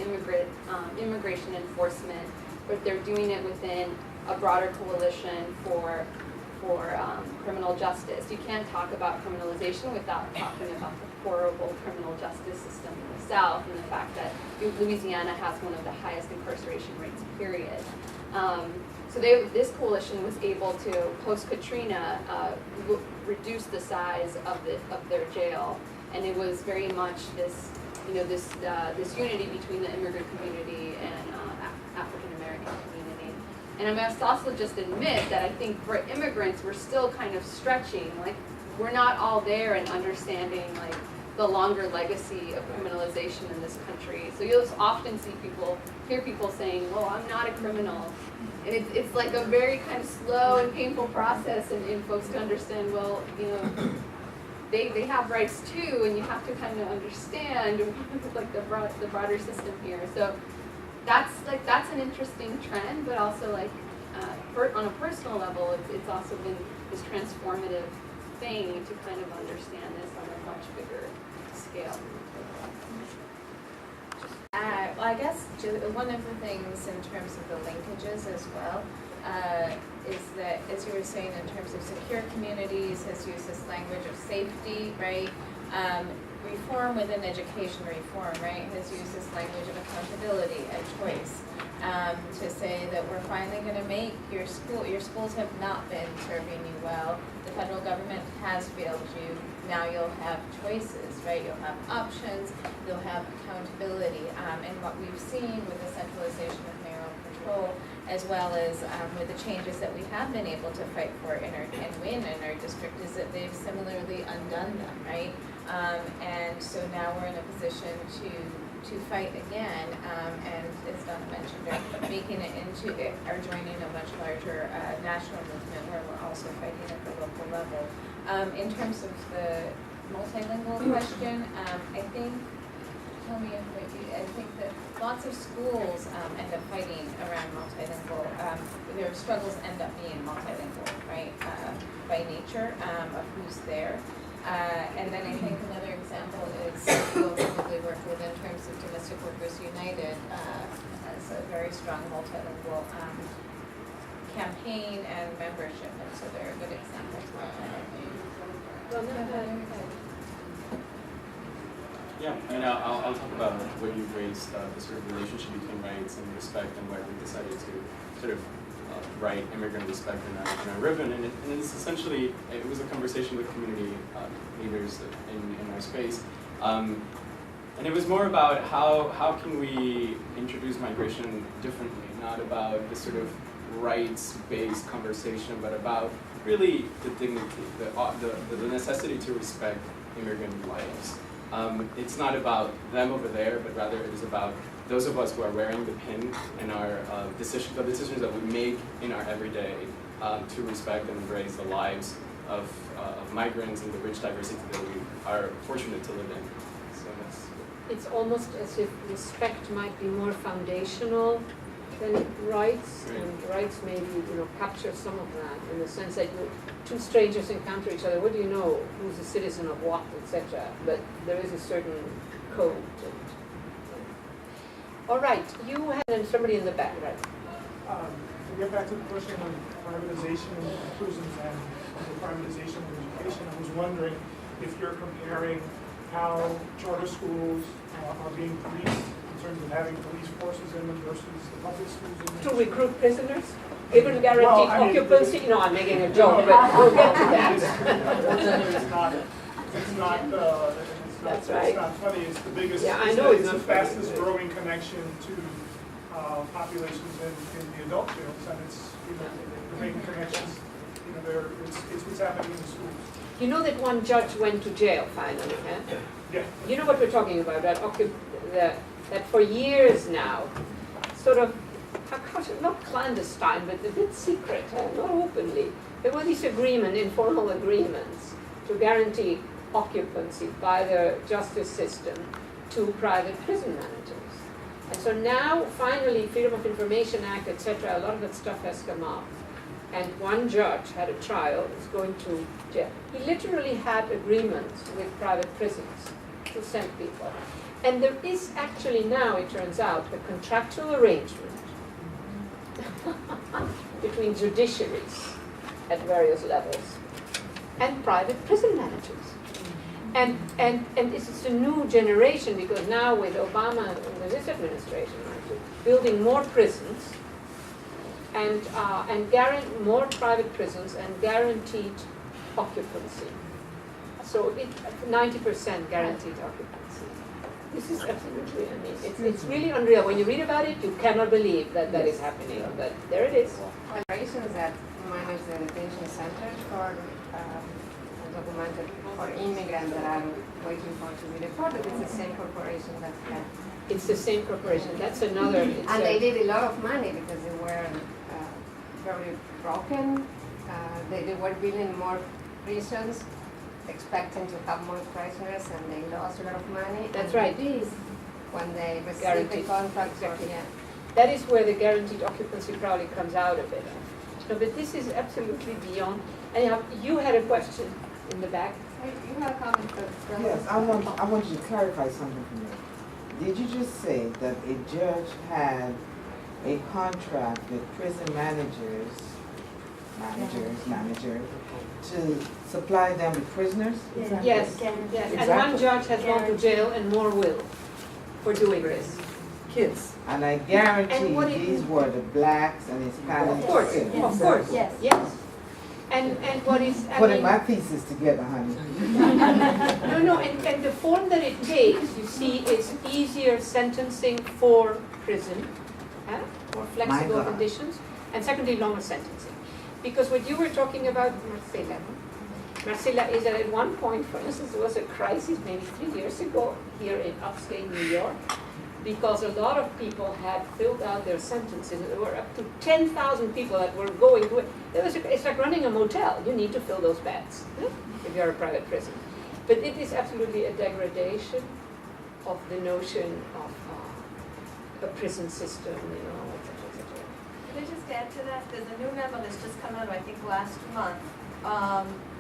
immigration enforcement, but they're doing it within a broader coalition for criminal justice. You can't talk about criminalization without talking about the horrible criminal justice system in the South and the fact that Louisiana has one of the highest incarceration rates, period. So this coalition was able to, post-Katrina, reduce the size of their jail, and it was very much this unity between the immigrant community and African American community. And I must also just admit that I think for immigrants, we're still kind of stretching. Like, we're not all there and understanding like the longer legacy of criminalization in this country. So you'll often hear people saying, "Well, I'm not a criminal," and it's like a very kind of slow and painful process, and folks to understand. Well, they have rights too, and you have to kind of understand like the broader system here. So that's an interesting trend, but also like on a personal level, it's also been this transformative thing to kind of understand this on a much bigger scale. Well, I guess one of the things in terms of the linkages as well is that, as you were saying, in terms of secure communities, has used this language of safety, right? Reform within education reform, right, has used this language of accountability and choice to say that we're finally going to make your schools have not been serving you well. The federal government has failed you. Now you'll have choices, right? You'll have options. You'll have accountability. And what we've seen with the centralization of mayoral control, as well as with the changes that we have been able to fight for and win in our district, is that they've similarly undone them, right? And so now we're in a position to fight again, and as Donna mentioned, making it into or joining a much larger national movement where we're also fighting at the local level. In terms of the multilingual question, I think, tell me if I think that lots of schools end up fighting around multilingual. Their struggles end up being multilingual, right, by nature of who's there. And then I think another example is we'll probably work with in terms of Domestic Workers United as a very strong multilingual campaign and membership, and so they're a good example of that. Yeah, and I'll talk about what you've raised, the sort of relationship between rights and respect, and why we decided to sort of write Immigrant Respect in our ribbon. And it's essentially, it was a conversation with community leaders in our space. And it was more about how can we introduce migration differently, not about this sort of rights-based conversation, but about really the dignity, the necessity to respect immigrant lives. It's not about them over there, but rather it is about those of us who are wearing the pin in our the decisions that we make in our everyday to respect and embrace the lives of migrants and the rich diversity that we are fortunate to live in. So that's. It's almost as if respect might be more foundational then rights maybe, capture some of that in the sense that two strangers encounter each other. What do you know? Who's a citizen of what, etc. But there is a certain code. All right, you had somebody in the back, right? To get back to the question on privatization of prisons and the privatization of education, I was wondering if you're comparing how charter schools are being policed in terms of having police forces in them versus the public schools in them. To recruit prisoners? Given guaranteed Well, I mean, occupancy? No, I'm making a joke, but we'll get to that. That's right. It's not funny, it's the biggest, Yeah, I know it's the not funny. fastest growing connection to populations in the adult jails, and it's, they're making connections, it's what's happening in the schools. You know that one judge went to jail finally, huh? Yeah. You know what we're talking about, that for years now, sort of, not clandestine, but a bit secret, not openly. There were these informal agreements to guarantee occupancy by the justice system to private prison managers. And so now, finally, Freedom of Information Act, etc., a lot of that stuff has come up. And one judge had a trial, is going to jail. He literally had agreements with private prisons to send people. And there is actually now, it turns out, a contractual arrangement between judiciaries at various levels and private prison managers. And this is a new generation, because now with Obama and with this administration, building more prisons and more private prisons and guaranteed occupancy. So 90% guaranteed occupancy. This is absolutely, it's really unreal. When you read about it, you cannot believe that that is happening, but there it is. Corporations that manage the detention centers for undocumented or immigrants that are waiting for to be deported. It's the same corporation that can. It's the same corporation. That's another. And they did a lot of money because they were very broken. They were building more prisons, expecting to have more prisoners, and they lost a lot of money. That's and right. This, when they received Guaranteed. the contract, Exactly. yeah. That is where the guaranteed occupancy probably comes out of it. No, but this is absolutely beyond. Anyhow, you had a question in the back. You have a comment for Yes, I want you to clarify something for me. Did you just say that a judge had a contract with prison managers, to supply them with prisoners? Yes, yes. Exactly. And one judge has gone to jail and more will for doing this. Kids. And I guarantee these were the blacks and Hispanics. Of course, kids. of course, yes. And what is, Putting my pieces together, honey. No, and the form that it takes, you see, is easier sentencing for prison, more flexible conditions, and secondly, longer sentencing. Because what you were talking about, Marcela is that at one point, for instance, there was a crisis maybe 3 years ago here in upstate New York, because a lot of people had filled out their sentences. There were up to 10,000 people that were going to it. It's like running a motel. You need to fill those beds if you're a private prison. But it is absolutely a degradation of the notion of a prison system, et cetera, et cetera. Can I just add to that? There's a new memo that's just come out, I think, last month,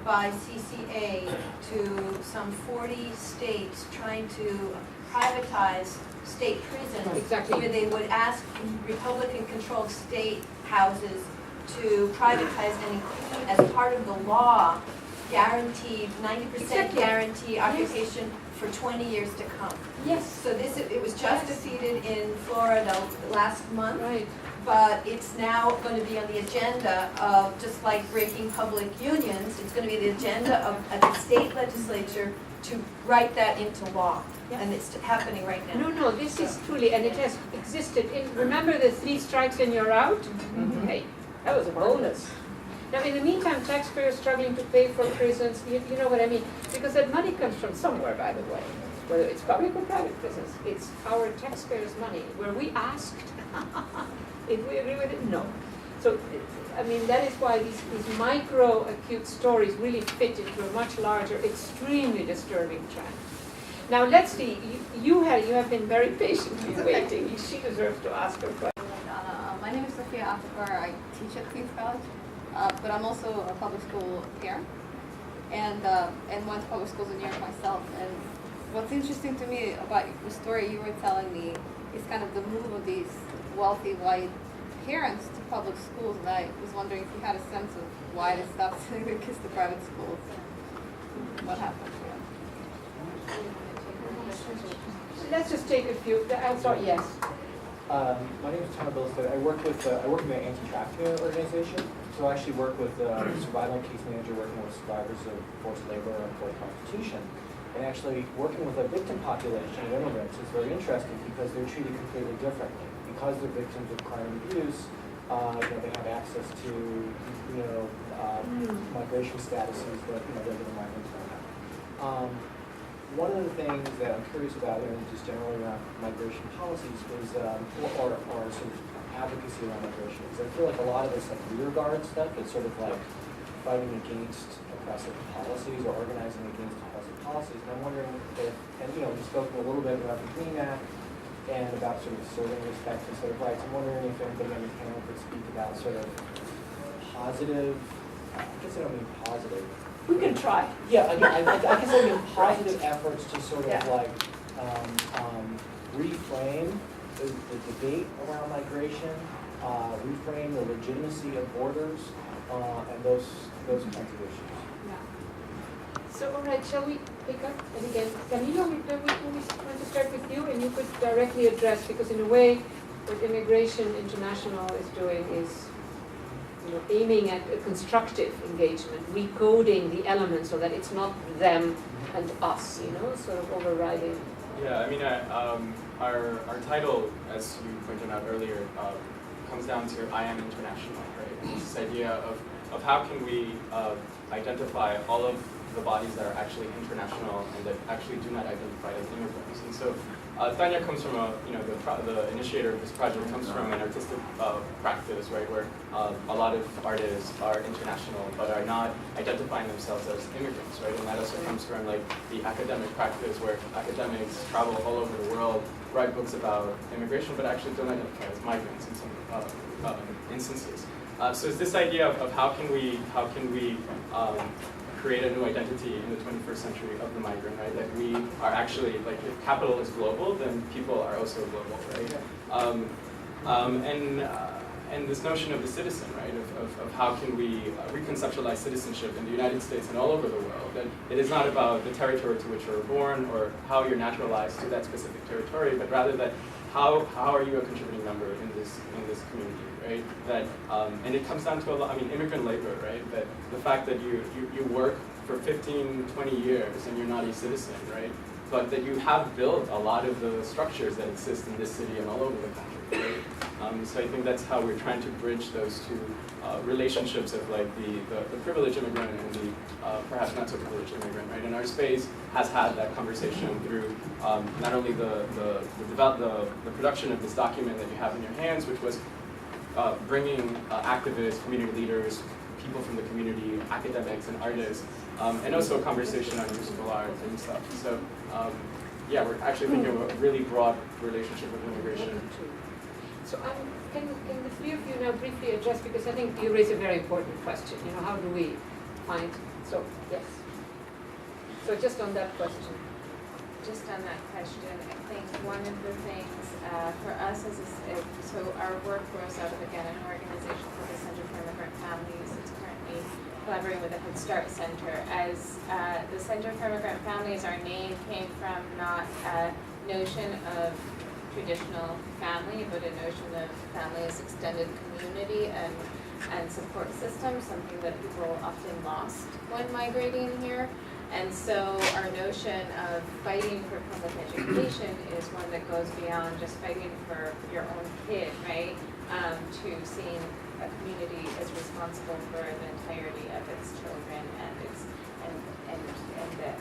by CCA to some 40 states trying to privatize state prisons. Exactly. Where they would ask Republican-controlled state houses to privatize and include as part of the law guaranteed, 90% guarantee occupation for 20 years to come. Yes. So it was just defeated in Florida last month. Right. But it's now going to be on the agenda of, just like breaking public unions, it's going to be the agenda of the state legislature to write that into law. Yeah. And it's happening right now. No, this is truly, and it has existed. Remember the 3 strikes and you're out? Mm-hmm. Hey, that was a bonus. Now, in the meantime, taxpayers struggling to pay for prisons, you know what I mean? Because that money comes from somewhere, by the way. Whether it's public or private prisons, it's our taxpayers' money. Were we asked if we agree with it? No. So, that is why these micro acute stories really fit into a much larger, extremely disturbing trend. Now let's see, you have been very patiently waiting. She deserves to ask her question. On Saskia Afakar. I teach at Queens College, but I'm also a public school parent, and went to public schools in New York myself. And what's interesting to me about the story you were telling me is kind of the move of these wealthy white parents to public schools. And I was wondering if you had a sense of why they stopped sending their kids to private schools. What happened to them? Let's just take a few. I'll start. Yes. My name is Tania Bruguera. I work in the anti-trafficking organization. So I actually work with survival case manager working with survivors of forced labor and forced prostitution. And actually working with a victim population of immigrants is very interesting because they're treated completely differently. Because they're victims of crime and abuse, they have access to migration statuses that regular migrants don't have. One of the things that I'm curious about, just generally around migration policies, is or sort of advocacy around migration. Because I feel like a lot of this rear guard stuff is sort of like fighting against oppressive policies or organizing against oppressive policies. And I'm wondering if, we've spoken a little bit about the Dream Act and about sort of serving respect and sort of rights. I'm wondering if anybody on the panel could speak about sort of positive, I guess I don't mean positive. We can try. Yeah, I guess I mean positive efforts to sort of reframe the debate around migration, reframe the legitimacy of borders, and those kinds of issues. Yeah. So, all right, shall we pick up? And again, Camilo, we want to start with you, and you could directly address, because in a way, what Immigration International is doing is aiming at a constructive engagement, recoding the elements so that it's not them and us, sort of overriding. Yeah, I mean, our title, as you pointed out earlier, comes down to I am international, right? And this idea of how can we identify all of the bodies that are actually international and that actually do not identify as immigrants. And so Tania comes from the initiator of this project comes from an artistic practice, right, where a lot of artists are international but are not identifying themselves as immigrants, right? And that also comes from the academic practice where academics travel all over the world, write books about immigration, but actually don't identify as migrants in some instances. So it's this idea of how can we create a new identity in the 21st century of the migrant, right? That we are actually, if capital is global, then people are also global, right? And this notion of the citizen, right? Of how can we reconceptualize citizenship in the United States and all over the world. That it is not about the territory to which you're born or how you're naturalized to that specific territory, but rather that how are you a contributing member in this community, right? That and it comes down to immigrant labor, right? That the fact that you work for 15, 20 years and you're not a citizen, right? But that you have built a lot of the structures that exist in this city and all over the country, right? So I think that's how we're trying to bridge those two relationships of the privileged immigrant and the perhaps not so privileged immigrant, right? And our space has had that conversation through not only the production of this document that you have in your hands, which was bringing activists, community leaders, people from the community, academics and artists, and also a conversation on useful art and stuff. So yeah, we're actually thinking of a really broad relationship with immigration. So can the three of you now briefly address, because I think you raise a very important question, how do we find, so yes. So just on that question. Just on that question, I think one of the things for us so our work grows out of, again, an organization called the Center for Immigrant Families. It's currently collaborating with the Head Start Center. As the Center for Immigrant Families, our name came from not a notion of traditional family, but a notion of family as extended community and support system, something that people often lost when migrating here. And so our notion of fighting for public education is one that goes beyond just fighting for your own kid, right? To seeing a community as responsible for the entirety of its children and that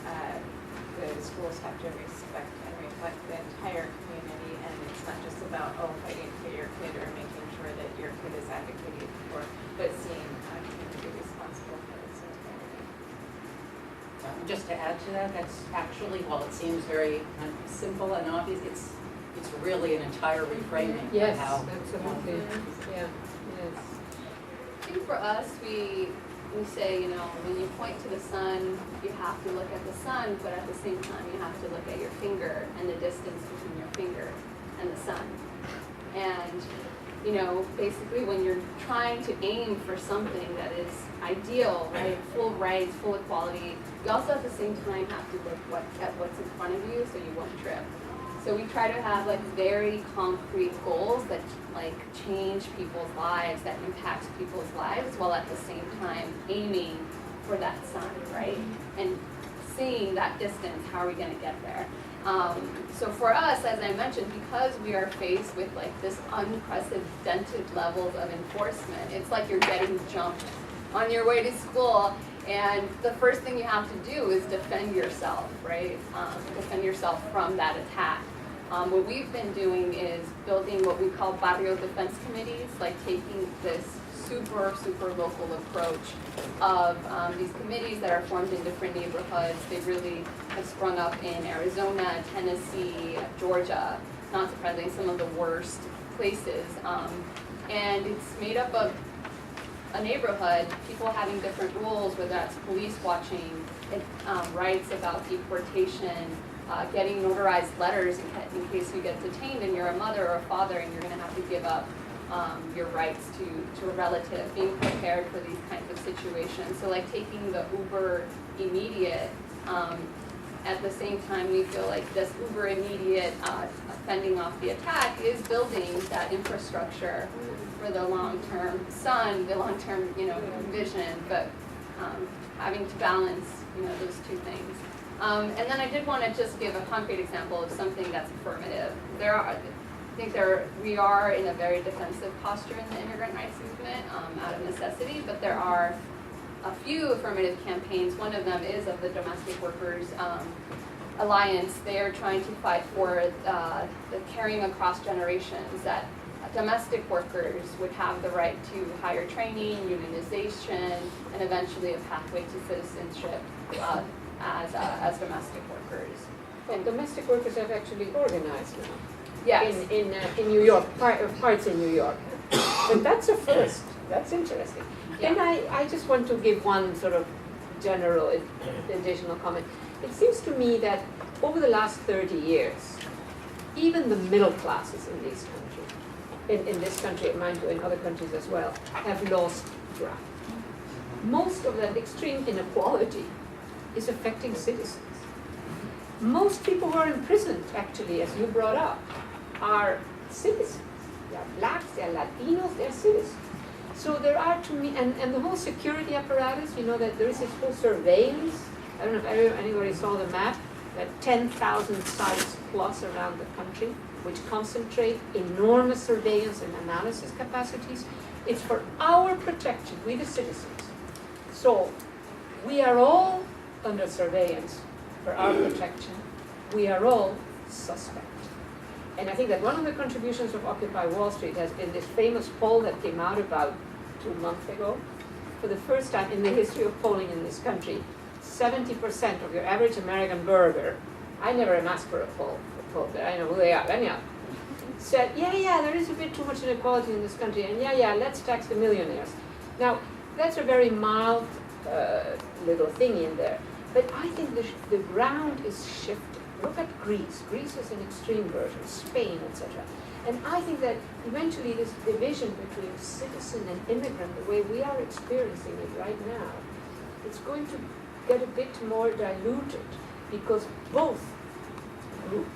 the schools have to respect and reflect the entire community, and it's not just about fighting for your kid or making sure that your kid is advocated for, but seeing a community responsible for its entirety. Just to add to that, that's actually, while it seems very simple and obvious, it's it's really an entire reframing of Yes, how. absolutely, yeah, yes. I think for us, we say, you know, when you point to the sun, you have to look at the sun, but at the same time, you have to look at your finger and the distance between your finger and the sun. And, you know, basically when you're trying to aim for something that is ideal, right, full rights, full equality, you also at the same time have to look at what's in front of you so you won't trip. So we try to have like very concrete goals that like change people's lives, that impact people's lives, while at the same time aiming for that sun, right? And seeing that distance, how are we gonna get there? So for us, as I mentioned, because we are faced with like this unprecedented levels of enforcement, it's like you're getting jumped on your way to school, and the first thing you have to do is defend yourself, right? Defend yourself from that attack. What we've been doing is building what we call barrio defense committees, like taking this super local approach of these committees that are formed in different neighborhoods. They really have sprung up in Arizona, Tennessee, Georgia, not surprisingly some of the worst places. And it's made up of a neighborhood, people having different rules, whether that's police watching, rights about deportation, getting notarized letters in case you get detained and you're a mother or a father and you're going to have to give up your rights to a relative, being prepared for these kinds of situations. So like taking the uber immediate, at the same time we feel like this uber immediate fending off the attack is building that infrastructure for the long-term sun, the long-term, you know, vision, but having to balance, you know, those two things. And then I did want to just give a concrete example of something that's affirmative. We are in a very defensive posture in the immigrant rights movement out of necessity, but there are a few affirmative campaigns. One of them is of the Domestic Workers Alliance. They are trying to fight for the carrying across generations, that domestic workers would have the right to higher training, unionization, and eventually a pathway to citizenship as domestic workers. Well, domestic workers have actually organized now. Yes. In New York, parts in New York. But that's a first. That's interesting. Yeah. And I just want to give one sort of general additional comment. It seems to me that over the last 30 years, even the middle classes in these countries, in this country, mind you, in other countries as well, have lost ground. Most of that extreme inequality is affecting citizens. Most people who are imprisoned, actually, as you brought up, are citizens. They are blacks, they are Latinos, they are citizens. So there are, to me, and the whole security apparatus, you know, that there is this whole surveillance. I don't know if anybody saw the map, that 10,000 sites plus around the country, which concentrate enormous surveillance and analysis capacities. It's for our protection, we the citizens. So we are all under surveillance for our protection. We are all suspect. And I think that one of the contributions of Occupy Wall Street has been this famous poll that came out about 2 months ago. For the first time in the history of polling in this country, 70% of your average American burger, I never am asked for a poll, but I know who they are, anyhow, said, yeah, there is a bit too much inequality in this country, and yeah, let's tax the millionaires. Now, that's a very mild little thing in there, but I think the ground is shifting. Look at Greece. Greece is an extreme version, Spain, etc. And I think that eventually this division between citizen and immigrant, the way we are experiencing it right now, it's going to get a bit more diluted because both groups,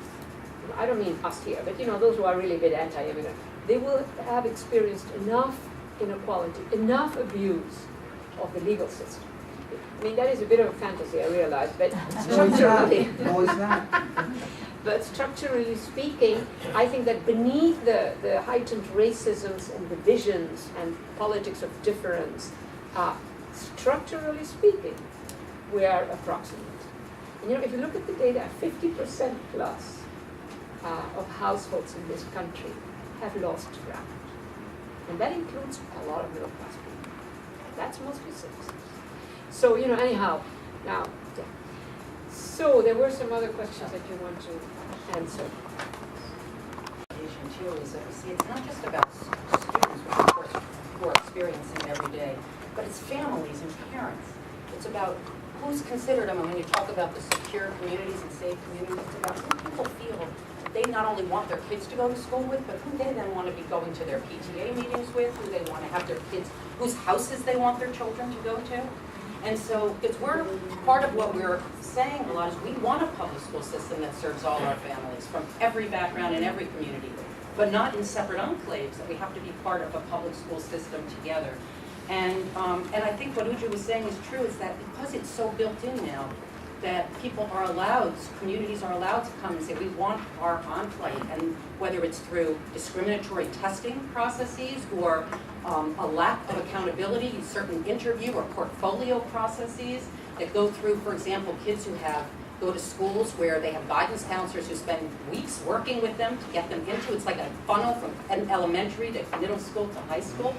I don't mean us here, but you know, those who are really a bit anti-immigrant, they will have experienced enough inequality, enough abuse of the legal system. I mean, that is a bit of a fantasy, I realize, but structurally, but structurally speaking, I think that beneath the heightened racisms and divisions and politics of difference, structurally speaking, we are approximate. And you know, if you look at the data, 50% plus of households in this country have lost ground. And that includes a lot of middle class people. That's mostly citizens. So, you know, anyhow, now, yeah. So there were some other questions that you want to answer. question too is that, you see, it's not just about students, which of course we're experiencing every day, but it's families and parents. It's about who's considered, I mean, when you talk about the secure communities and safe communities, it's about who people feel they not only want their kids to go to school with, but who they then want to be going to their PTA meetings with, who they want to have their kids, whose houses they want their children to go to. And so it's part of what we're saying a lot is we want a public school system that serves all our families from every background and every community, but not in separate enclaves, that we have to be part of a public school system together. And I think what Ujju was saying is true, is that because it's so built in now, that people are allowed, communities are allowed to come and say, we want our enclave, and whether it's through discriminatory testing processes or a lack of accountability, certain interview or portfolio processes that go through, for example, kids who go to schools where they have guidance counselors who spend weeks working with them to get them into, it's like a funnel from elementary to middle school to high school.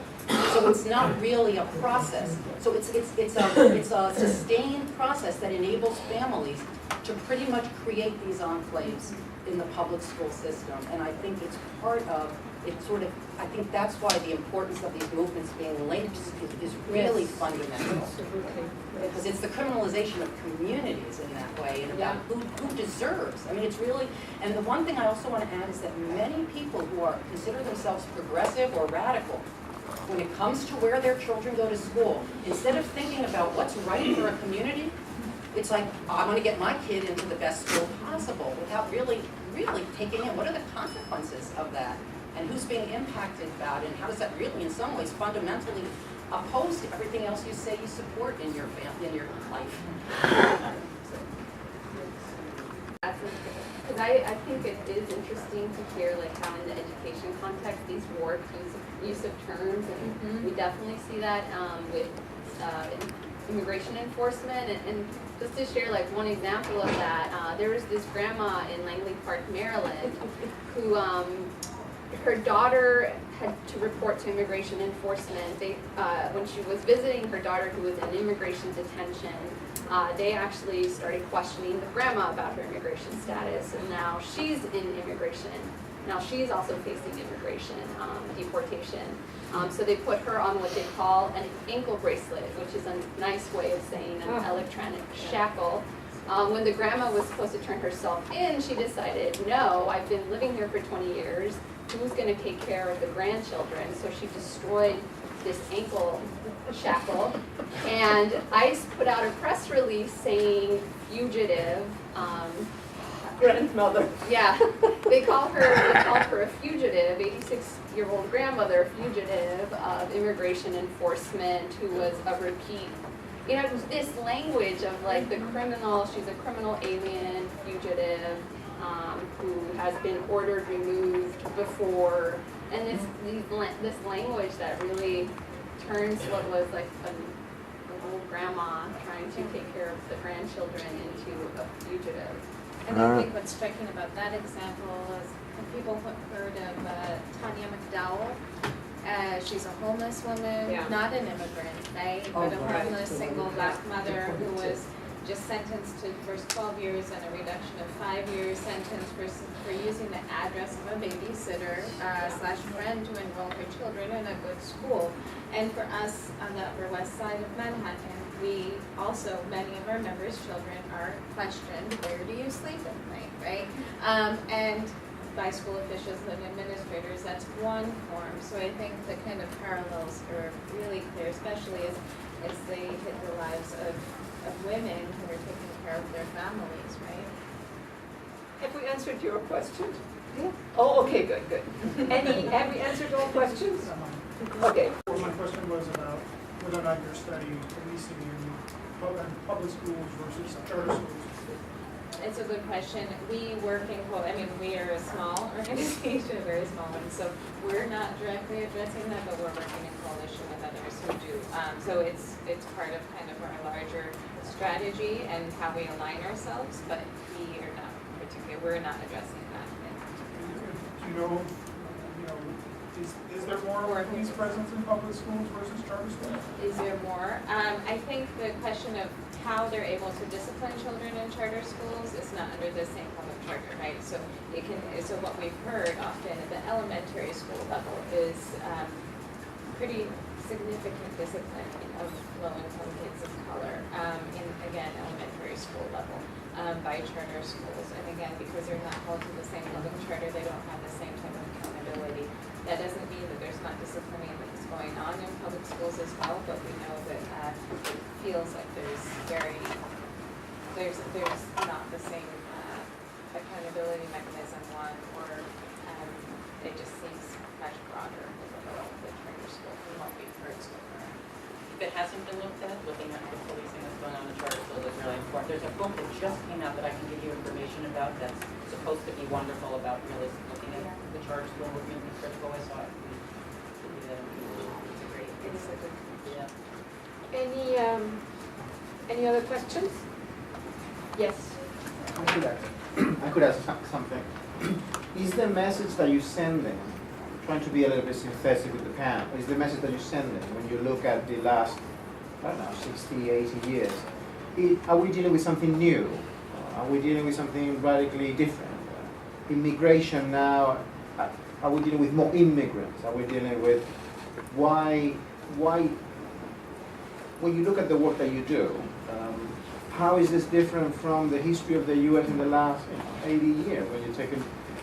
So it's not really a process. So it's a sustained process that enables families to pretty much create these enclaves in the public school system. And I think it's part of, I think that's why the importance of these movements being linked is really fundamental. Because it's the criminalization of communities in that way, and about who deserves. I mean, it's really, and the one thing I also want to add is that many people who consider themselves progressive or radical, when it comes to where their children go to school, instead of thinking about what's right for a community, it's like, I want to get my kid into the best school possible, without really taking in what are the consequences of that, and who's being impacted about it, and how does that really, in some ways, fundamentally oppose to everything else you say you support in your family, in your life. Because I think it is interesting to hear like how in the education context these warped use of terms, and we definitely see that with immigration enforcement. And just to share like one example of that, there was this grandma in Langley Park, Maryland, who her daughter had to report to immigration enforcement. When she was visiting her daughter who was in immigration detention, they actually started questioning the grandma about her immigration status, and now she's in immigration. Now she's also facing immigration deportation. So they put her on what they call an ankle bracelet, which is a nice way of saying an electronic shackle. When the grandma was supposed to turn herself in, she decided, no, I've been living here for 20 years. Who's going to take care of the grandchildren? So she destroyed this ankle shackle. And ICE put out a press release saying fugitive. Grandmother. Yeah, they called her a fugitive, 86-year-old grandmother, fugitive of immigration enforcement, who was a repeat. You know, this language of like the criminal, she's a criminal alien, fugitive, who has been ordered removed before, and this language that really turns what was like an old grandma trying to take care of the grandchildren into a fugitive. And I think what's striking about that example is if people have heard of Tania Bruguera. She's a homeless woman, not an immigrant, right? But a homeless single black mother who was just sentenced to first 12 years and a reduction of 5 years sentence for using the address of a babysitter / friend to enroll her children in a good school. And for us on the Upper West Side of Manhattan, we also, many of our members' children are questioned, where do you sleep at night, right? And by school officials and administrators, that's one form. So I think the kind of parallels are really clear, especially as they hit the lives of women who are taking care of their families, right? Have we answered your question? Yeah. Oh, okay, good. Have we answered all questions? Okay. Well, my question was about whether or not you're studying policing in public schools versus charter schools. It's a good question. We work in, we are a small organization, a very small one, so we're not directly addressing that, but we're working in coalition with others who do. So it's part of kind of our larger strategy and how we align ourselves, but we're not addressing that. Do you know, is there more police presence in public schools versus charter schools? Is there more? I think the question of how they're able to discipline children in charter schools is not under the same public charter, right? So so what we've heard often at the elementary school level is pretty significant discipline of low-income kids of color in, again, elementary school level by charter schools. And again, because they're not held to the same level of charter, they don't have the same type of accountability. That doesn't mean that there's not disciplining that's going on in public schools as well, but we know that it feels like there's not the same accountability mechanism one, or it just seems much broader with the charter school from what we've heard so far. If it hasn't been looked at, looking at the policing that's going on in charter schools is really important. There's a book that just came out that I can give you information about that's supposed to be wonderful about really looking at the charter school movement and critical. I saw it. It's a great. It's a good. Yeah. Any other questions? Yes. I could ask something. Is the message that you're sending, trying to be a little bit synthetic with the panel, is the message that you're sending when you look at the last, I don't know, 60, 80 years, are we dealing with something new? Are we dealing with something radically different? Immigration now, are we dealing with more immigrants? Are we dealing with why, when you look at the work that you do, how is this different from the history of the U.S. in the last 80 years when you take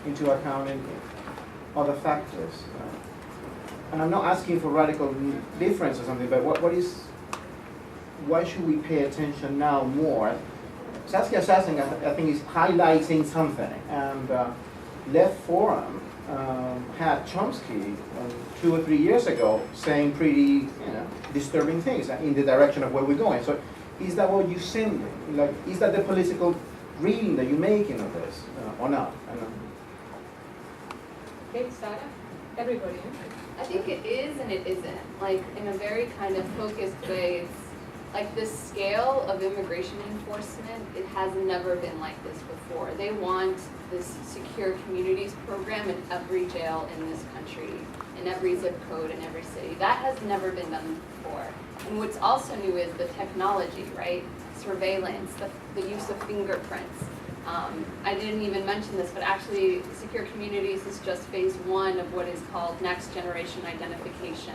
into account other factors? And I'm not asking for radical difference or something, but why should we pay attention now more? Saskia Sassen, I think, is highlighting something, and Left Forum had Chomsky 2 or 3 years ago saying pretty disturbing things in the direction of where we're going. So is that what you're sending? Like, is that the political reading that you're making of this, or not? I don't know. Okay, Sarah? Everybody. I think it is and it isn't. Like, in a very kind of focused way, it's like the scale of immigration enforcement, it has never been like this before. They want this secure communities program in every jail in this country, in every zip code, in every city. That has never been done before. And what's also new is the technology, right? Surveillance, the use of fingerprints. I didn't even mention this, but actually secure communities is just phase 1 of what is called next generation identification.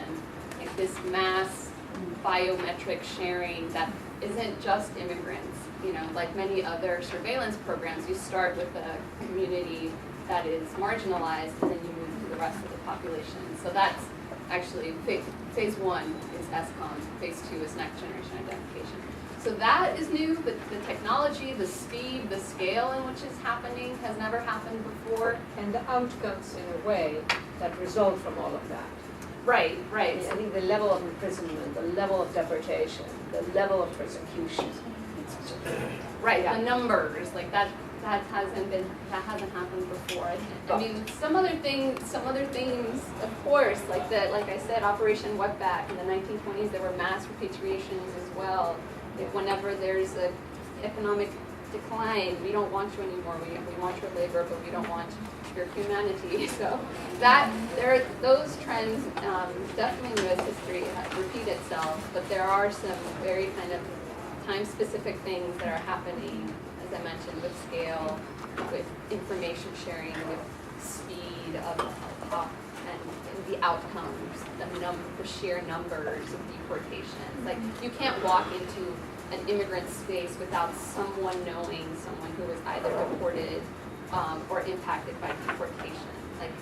Like this mass biometric sharing that isn't just immigrants. Like many other surveillance programs, you start with a community that is marginalized and then you move to the rest of the population. So that's actually phase 1 is ESCOM, phase 2 is next generation identification. So that is new, but the technology, the speed, the scale in which it's happening has never happened before. And the outcomes, in a way, that result from all of that. Right. I think the level of imprisonment, the level of deportation, the level of persecution. Right, yeah. The numbers, like that hasn't happened before. I mean, some other things, of course, like I said, Operation Wetback in the 1920s, there were mass repatriations as well. Whenever there's an economic decline, we don't want you anymore. We want your labor, but we don't want your humanity. So those trends definitely in U.S. history repeat itself, but there are some very kind of time-specific things that are happening, as I mentioned, with scale, with information sharing, with speed and the outcomes, the sheer numbers of deportations. Like, you can't walk into an immigrant space without someone knowing someone who was either deported or impacted by deportation. Like,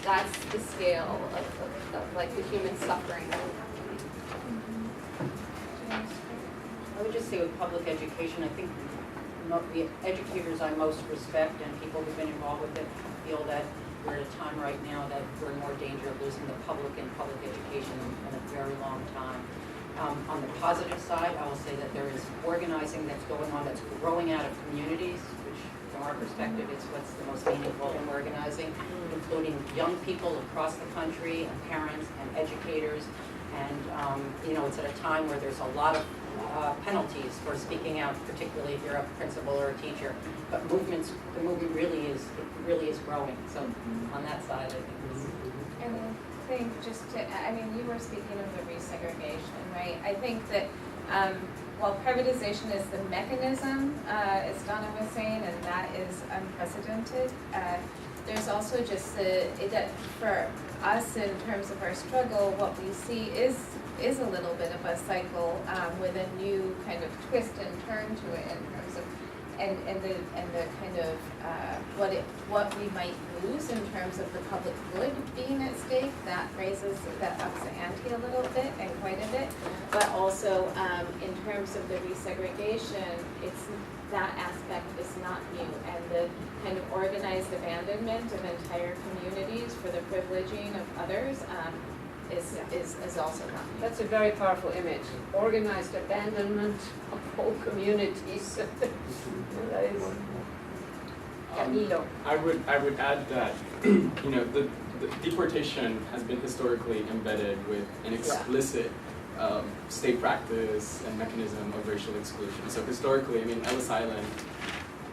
that's the scale of like the human suffering. I would just say with public education, I think the educators I most respect and people who've been involved with it feel that we're at a time right now that we're in more danger of losing the public in public education in a very long time. On the positive side, I will say that there is organizing that's going on that's growing out of communities, which from our perspective is what's the most meaningful in organizing, including young people across the country, and parents and educators. And it's at a time where there's a lot of penalties for speaking out, particularly if you're a principal or a teacher. But the movement really is growing. So on that side, I think it's... And I think you were speaking of the resegregation, right? I think that while privatization is the mechanism, as Donna was saying, and that is unprecedented, there's also just that for us in terms of our struggle, what we see is a little bit of a cycle with a new kind of twist and turn to it in terms of and the kind of what we might lose in terms of the public good being at stake. That ups the ante a little bit and quite a bit, but also in terms of the resegregation, that aspect is not new, and the kind of organized abandonment of entire communities for the privileging of others is also not new. That's a very powerful image. Organized abandonment of whole communities. That is Camilo. I would add that the deportation has been historically embedded with an explicit state practice and mechanism of racial exclusion. So historically, Ellis Island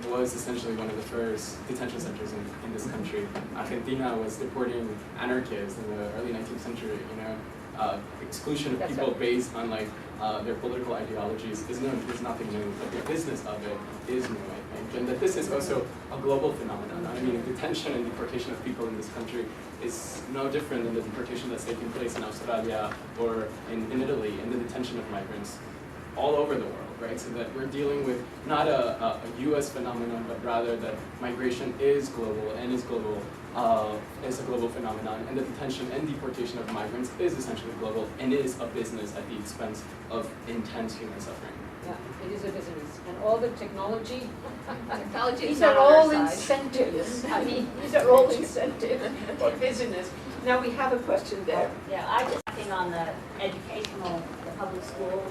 was essentially one of the first detention centers in this country. Argentina was deporting anarchists in the early 19th century. Exclusion of people based on their political ideologies is nothing new, but the business of it is new, I think, and that this is also a global phenomenon. Detention and deportation of people in this country is no different than the deportation that's taking place in Australia or in Italy, and the detention of migrants all over the world, right? So that we're dealing with not a U.S. phenomenon, but rather that migration is global and is a global phenomenon, and the detention and deportation of migrants is essentially global and is a business at the expense of intense human suffering. Yeah, it is a business, and all the technology. Technology These is are not on our all side. incentives. These are all incentives for business. Now we have a question there. Yeah, I just think on the educational, the public school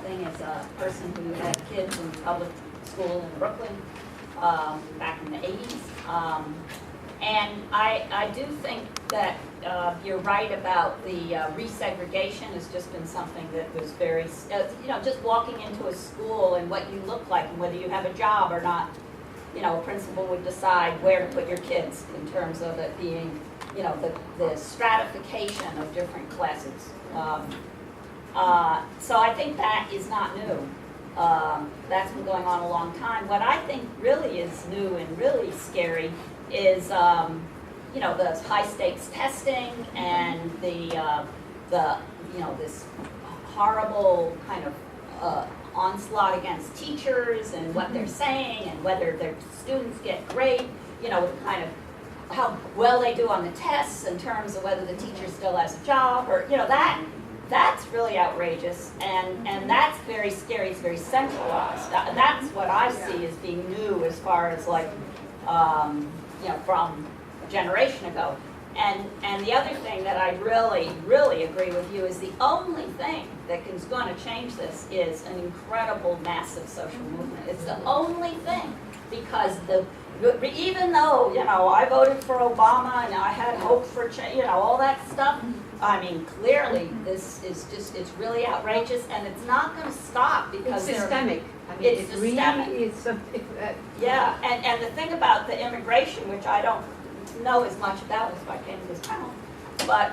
thing as a person who had kids in public school in Brooklyn back in the 80s. And I do think that you're right about the resegregation has just been something that was very, just walking into a school and what you look like and whether you have a job or not, a principal would decide where to put your kids in terms of it being, the stratification of different classes. So I think that is not new. That's been going on a long time. What I think really is new and really scary is, the high stakes testing and the this horrible kind of onslaught against teachers and what they're saying and whether their students get grade, kind of how well they do on the tests in terms of whether the teacher still has a job or, that's really outrageous, and that's very scary. It's very centralized. That's what I see as being new as far as from a generation ago. And the other thing that I really, really agree with you is the only thing that is going to change this is an incredible, massive social movement. It's the only thing, because even though, I voted for Obama and I had hope for change, all that stuff, clearly this is just, it's really outrageous, and it's not going to stop because it's systemic. It's it systemic. Really is something that... Yeah, and the thing about the immigration, which I don't know as much about as I came to this panel, but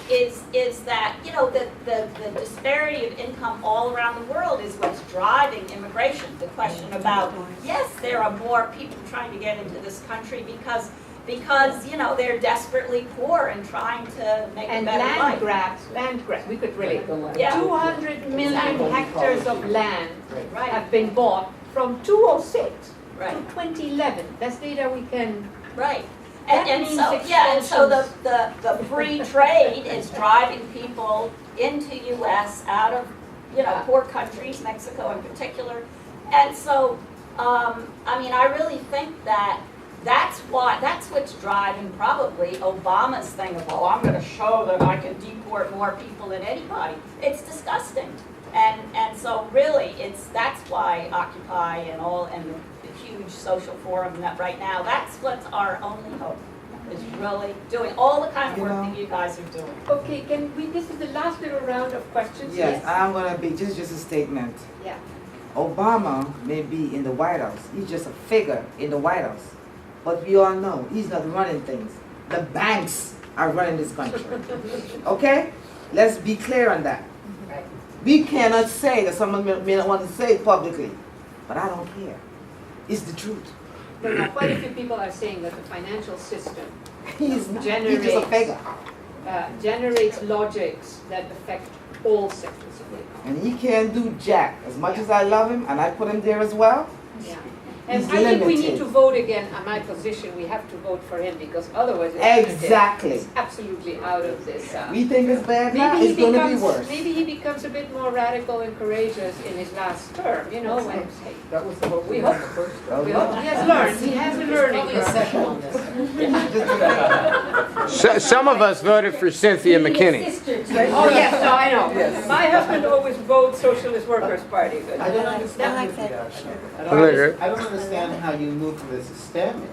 is that, the disparity of income all around the world is what's driving immigration. The question about, yes, there are more people trying to get into this country because they're desperately poor and trying to make a better life. Land grabs, we could really go on. Yeah. 200 million hectares of land Right. have been bought from 2006 Right. to 2011. That's data we can... Right. That And means so expulsions. the free trade is driving people into U.S. out of poor countries, Mexico in particular, and so I really think that that's what's driving probably Obama's thing of, I'm going to show that I can deport more people than anybody. It's disgusting, and so really that's why Occupy and the huge social forum that right now, that's what's our only hope, is really doing all the kind of work that you guys are doing. Okay, this is the last little round of questions. Yes, I'm gonna be just a statement. Yeah. Obama may be in the White House. He's just a figure in the White House. But we all know he's not running things. The banks are running this country. Okay? Let's be clear on that. Right. We cannot say that someone may not want to say it publicly, but I don't care. It's the truth. But now, quite a few people are saying that the financial system He's just a beggar. generates logics that affect all sectors of the economy. And he can't do jack. As much as I love him, and I put him there as well, Yeah. And he's I think we need limited. to vote again on my position. We have to vote for him because otherwise Exactly. it's absolutely out of this. We think it's bad now, it's going to be worse. Maybe he becomes a bit more radical and courageous in his last term, you know, when That was the hope we we hope, had the first we hope he has learned, he has a learning Probably a curve. second on this. Some of us voted for Cynthia McKinney. Oh, yes, no, I know. Yes. My husband always votes Socialist Workers' Party, but. I don't understand this reaction. I don't understand how you move from the systemic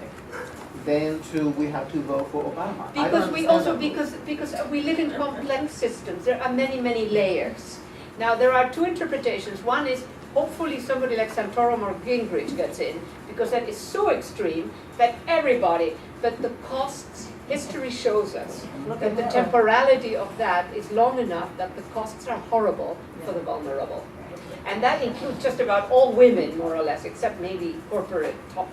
then to we have to vote for Obama. I don't Because we understand also, that. because we live in complex systems, there are many, many layers. Now, there are two interpretations. One is hopefully somebody like Santorum or Gingrich gets in, because that is so extreme that everybody, but the costs, history shows us that the temporality of that is long enough that the costs are horrible for the vulnerable. And that includes just about all women, more or less, except maybe corporate top.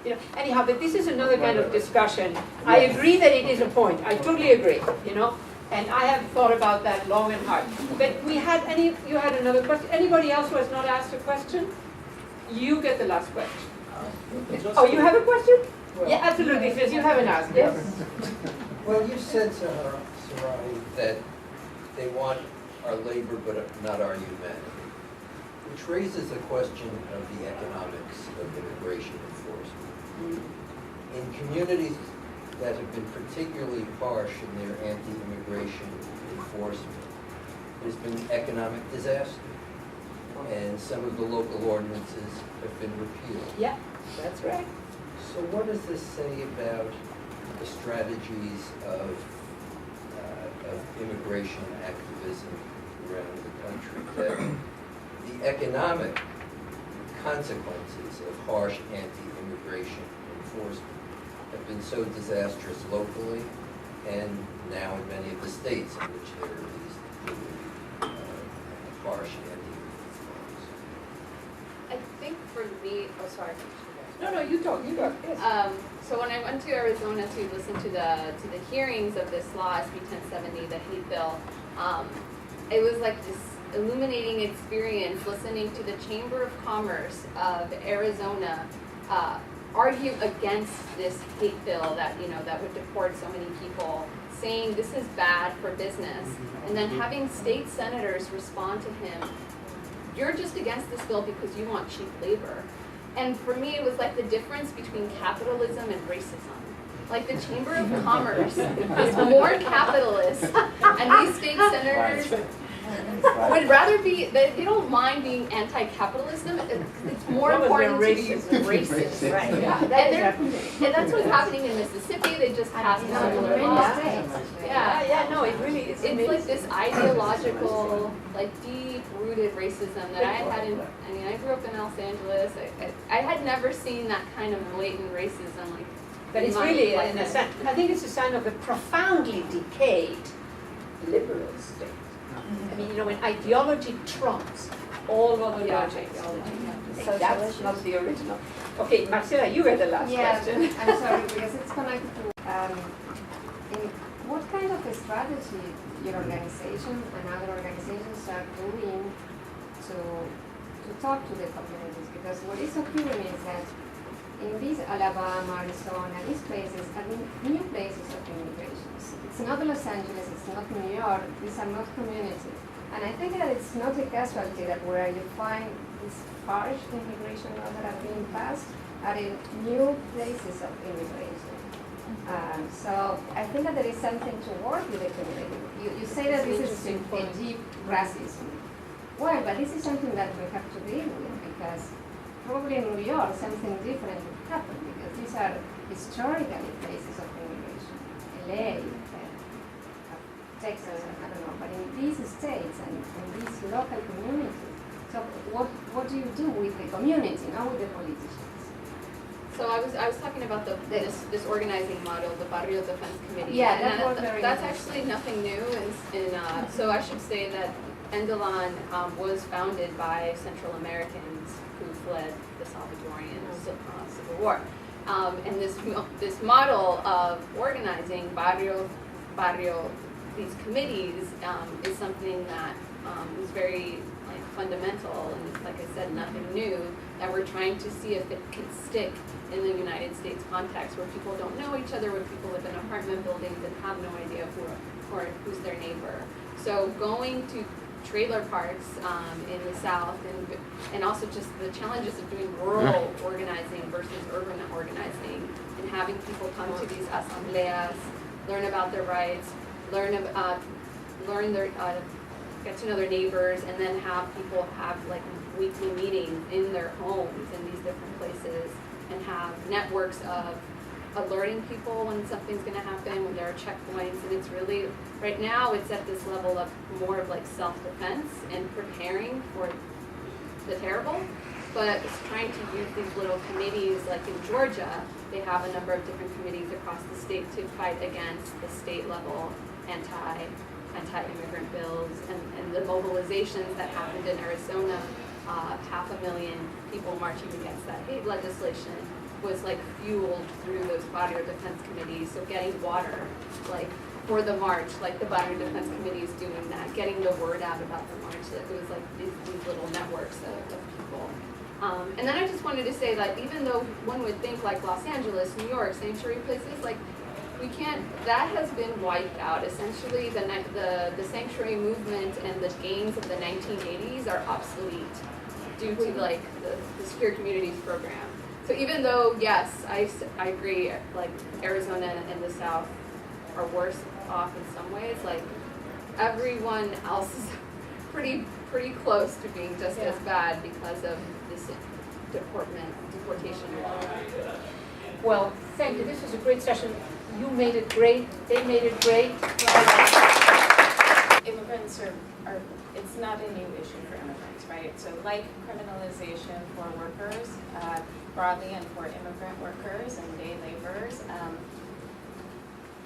You know, anyhow, but this is another kind of discussion. I agree that it is a point. I totally agree, you know, and I have thought about that long and hard. But you had another question? Anybody else who has not asked a question? You get the last question. Oh, you have a question? Yeah, absolutely, since you haven't asked, yes? Well, you said, Sarahi, that they want our labor but not our humanity, which raises the question of the economics of immigration enforcement. In communities that have been particularly harsh in their anti-immigration enforcement, there's been economic disaster, and some of the local ordinances have been repealed. Yeah, that's right. So what does this say about the strategies of immigration activism around the country? That the economic consequences of harsh anti-immigration enforcement have been so disastrous locally and now in many of the states in which there are these harsh anti-immigration laws. I think for me, oh sorry. No, you talk, yes. So when I went to Arizona to listen to the hearings of this law, SB 1070, the hate bill, it was like this illuminating experience listening to the Chamber of Commerce of Arizona argue against this hate bill that that would deport so many people, saying this is bad for business, and then having state senators respond to him, you're just against this bill because you want cheap labor. And for me, it was like the difference between capitalism and racism. Like the Chamber of Commerce is more capitalist, and these state senators would rather be, they don't mind being anti-capitalism, it's more important to be racist. Right. Yeah. And that's what's happening in Mississippi, they just passed a similar law. Yeah, no, it really is. It's like this ideological, like deep-rooted racism that I had in, I mean, I grew up in Los Angeles, I had never seen that kind of blatant racism like. But it's really, in a sense, I think it's a sign of a profoundly decayed liberal state. I mean, when ideology trumps all other logic. That's not the original. Okay, Marcela, you had the last question. I'm sorry, because it's connected to what kind of a strategy your organization and other organizations are doing to talk to the communities? Because what is occurring is that in these Alabama, Arizona, these places are new places of immigration. It's not Los Angeles, it's not New York, these are not communities. And I think that it's not a casualty that where you find these harsh immigration laws that are being passed are in new places of immigration. So I think that there is something to work with the community. You say that this is a deep racism. Well, but this is something that we have to deal with because probably in New York something different would happen because these are historically places of immigration. LA, Texas, I don't know, but in these states and in these local communities, so what do you do with the community, not with the politicians? So I was talking about this organizing model, the Barrio Defense Committee. Yeah, and that's actually nothing new. So I should say that NDLON was founded by Central Americans who fled the Salvadorian Civil War. And this model of organizing barrio, these committees is something that is very fundamental, and like I said, nothing new, that we're trying to see if it can stick in the United States context, where people don't know each other, where people live in apartment buildings and have no idea who's their neighbor. So going to trailer parks in the South, and also just the challenges of doing rural organizing versus urban organizing, and having people come to these asambleas, learn about their rights, get to know their neighbors, and then have people have like weekly meetings in their homes in these different places, and have networks of alerting people when something's going to happen, when there are checkpoints. And it's really, right now it's at this level of more of like self-defense and preparing for the terrible, but it's trying to use these little committees. Like in Georgia, they have a number of different committees across the state to fight against the state level anti-immigrant bills, and the mobilizations that happened in Arizona, 500,000 people marching against that hate legislation was like fueled through those barrio defense committees. So getting water, like for the march, like the barrio defense committee is doing that, getting the word out about the march. That it was like these little networks of people. And then I just wanted to say that even though one would think like Los Angeles, New York, sanctuary places, like we can't, that has been wiped out. Essentially the sanctuary movement and the gains of the 1980s are obsolete due to like the Secure Communities program. So even though, yes, I agree, like Arizona and the South are worse off in some ways, like everyone else is pretty close to being just as bad because of this deportation. Well, thank you. This was a great session. You made it great. They made it great. Immigrants are, it's not a new issue for immigrants, right? So like criminalization for workers, broadly, and for immigrant workers and day laborers,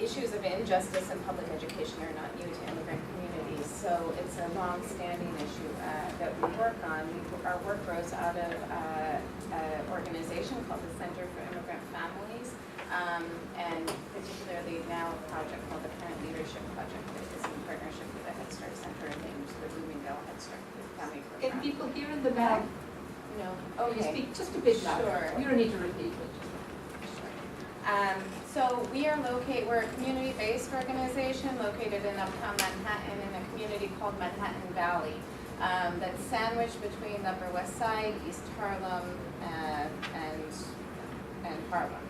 issues of injustice in public education are not new to immigrant communities. So it's a long-standing issue that we work on. Our work grows out of an organization called the Center for Immigrant Families, and particularly now a project called the Parent Leadership Project that is in partnership with the Head Start Center and the Bloomingdale Head Start Family Program. Can people here in the back? No. Okay. You speak just a bit louder. Sure. You don't need to repeat it. So we're a community-based organization located in uptown Manhattan in a community called Manhattan Valley that's sandwiched between the Upper West Side, East Harlem, and Harlem.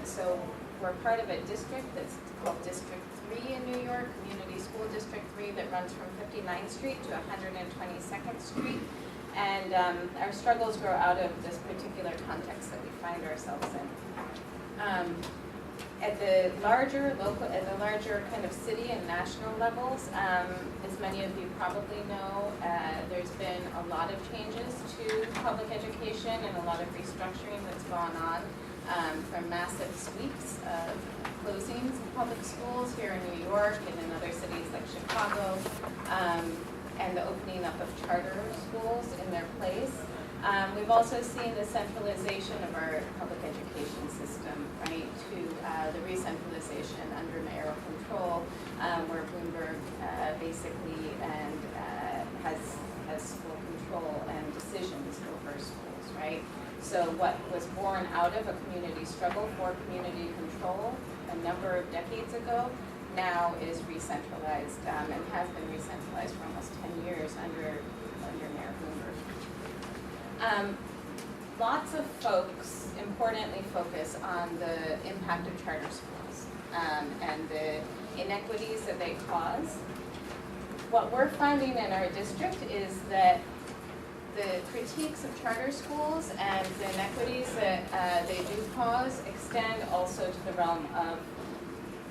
So we're part of a district that's called District 3 in New York, Community School District 3, that runs from 59th Street to 122nd Street. And our struggles grow out of this particular context that we find ourselves in. At the larger kind of city and national levels, as many of you probably know, there's been a lot of changes to public education and a lot of restructuring that's gone on, from massive sweeps of closings of public schools here in New York and in other cities like Chicago, and the opening up of charter schools in their place. We've also seen the centralization of our public education system, right, to the re-centralization under mayoral control, where Bloomberg basically has full control and decisions over schools, right? So what was born out of a community struggle for community control a number of decades ago now is re-centralized, and has been re-centralized for almost 10 years under Mayor Bloomberg. Lots of folks importantly focus on the impact of charter schools and the inequities that they cause. What we're finding in our district is that the critiques of charter schools and the inequities that they do cause extend also to the realm of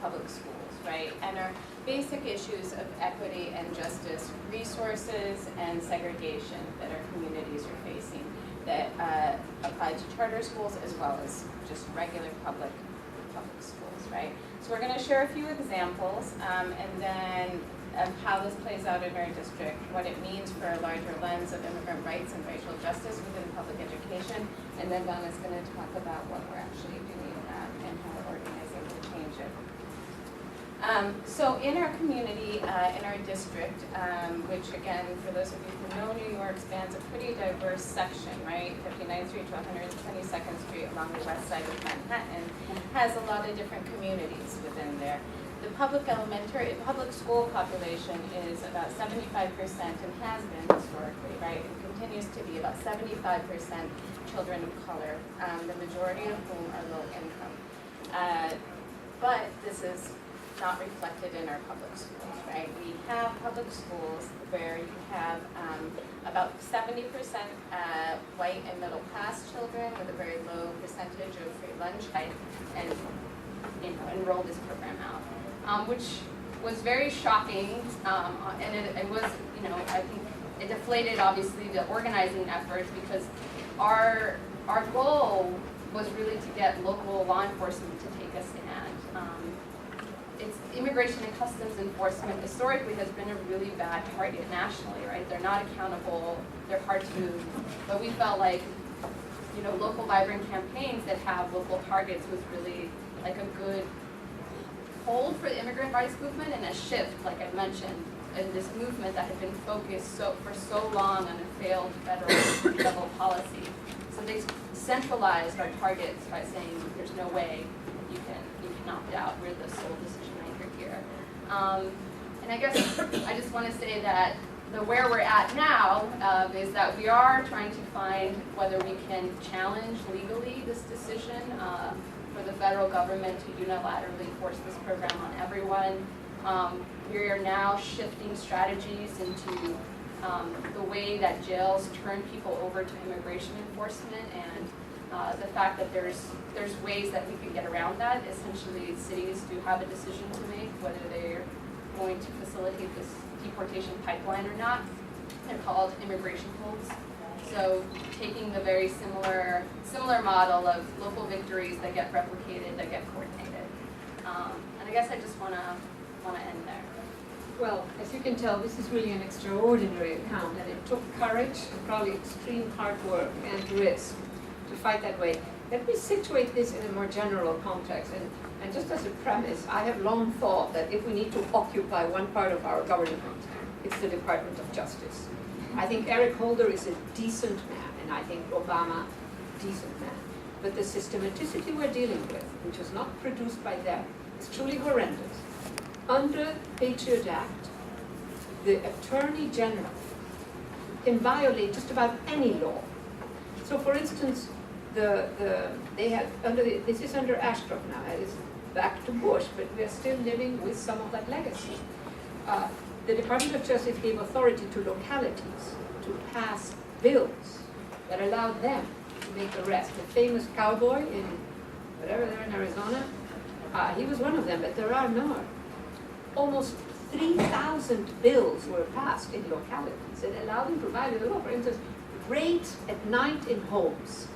public schools, right? And are basic issues of equity and justice, resources and segregation that our communities are facing that apply to charter schools as well as just regular public schools, right? So we're going to share a few examples, and then of how this plays out in our district, what it means for a larger lens of immigrant rights and racial justice within public education, and then Donna's going to talk about what we're actually doing and how we're organizing to change it. So in our community, in our district, which again, for those of you who know New York, spans a pretty diverse section, right? 59th Street to 122nd Street along the west side of Manhattan, has a lot of different communities within there. The public school population is about 75% and has been historically, right? And continues to be about 75% children of color, the majority of whom are low income. But this is not reflected in our public schools, right? We have public schools where you have about 70% white and middle class children with a very low percentage of free lunch and enroll this program out, which was very shocking, and it was, I think it deflated obviously the organizing efforts because our goal was really to get local law enforcement to take a stand. It's immigration and customs enforcement historically has been a really bad target nationally, right? They're not accountable, they're hard to move, but we felt like, local vibrant campaigns that have local targets was really like a good hold for the immigrant rights movement and a shift, like I mentioned, in this movement that had been focused for so long on a failed federal level policy. So they centralized our targets by saying there's no way you can opt out. We're the sole decision maker here. And I guess I just want to say that where we're at now is that we are trying to find whether we can challenge legally this decision for the federal government to unilaterally force this program on everyone. We are now shifting strategies into the way that jails turn people over to immigration enforcement, and the fact that there's ways that we can get around that. Essentially, cities do have a decision to make whether they're going to facilitate this deportation pipeline or not. They're called immigration holds. So taking the very similar model of local victories that get replicated, that get coordinated. And I guess I just want to end there. Well, as you can tell, this is really an extraordinary account, and it took courage and probably extreme hard work and risk to fight that way. Let me situate this in a more general context, and just as a premise, I have long thought that if we need to occupy one part of our government, it's the Department of Justice. I think Eric Holder is a decent man, and I think Obama, decent man. But the systematicity we're dealing with, which was not produced by them, is truly horrendous. Under Patriot Act, the Attorney General can violate just about any law. So, for instance, this is under Ashcroft now. It is back to Bush, but we are still living with some of that legacy. The Department of Justice gave authority to localities to pass bills that allowed them to make arrests. The famous cowboy in whatever they're in Arizona, he was one of them, but there are more. Almost 3,000 bills were passed in localities that allowed them to violate the law. For instance, raids at night in homes.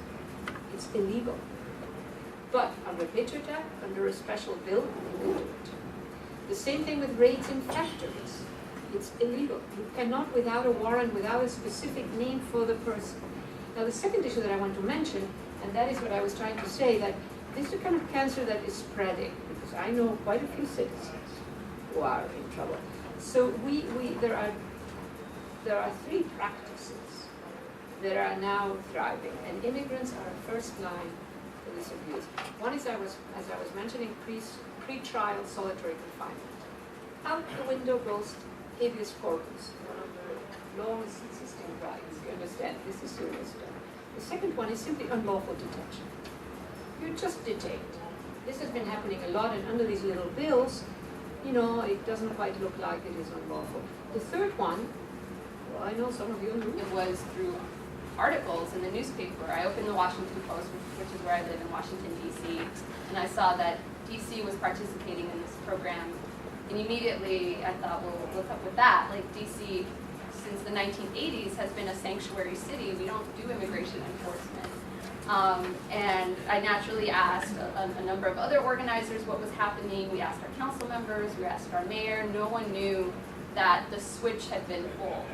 It's illegal. But under Patriot Act, under a special bill, you can do it. The same thing with raids in factories. It's illegal. You cannot, without a warrant, without a specific name for the person. Now, the second issue that I want to mention, and that is what I was trying to say, that this is the kind of cancer that is spreading, because I know quite a few citizens who are in trouble. So there are three practices that are now thriving, and immigrants are first line for this abuse. One is, as I was mentioning, pre-trial solitary confinement. Out the window goes habeas corpus, one of the longest existing rights. You understand? This is serious stuff. The second one is simply unlawful detention. You're just detained. This has been happening a lot, and under these little bills, it doesn't quite look like it is unlawful. The third one, well, I know some of you knew. It was through articles in the newspaper. I opened the Washington Post, which is where I live in Washington, D.C., and I saw that D.C. was participating in this program. And immediately I thought, well, what's up with that? Like, D.C., since the 1980s, has been a sanctuary city. We don't do immigration enforcement. And I naturally asked a number of other organizers what was happening. We asked our council members, we asked our mayor. No one knew that the switch had been pulled.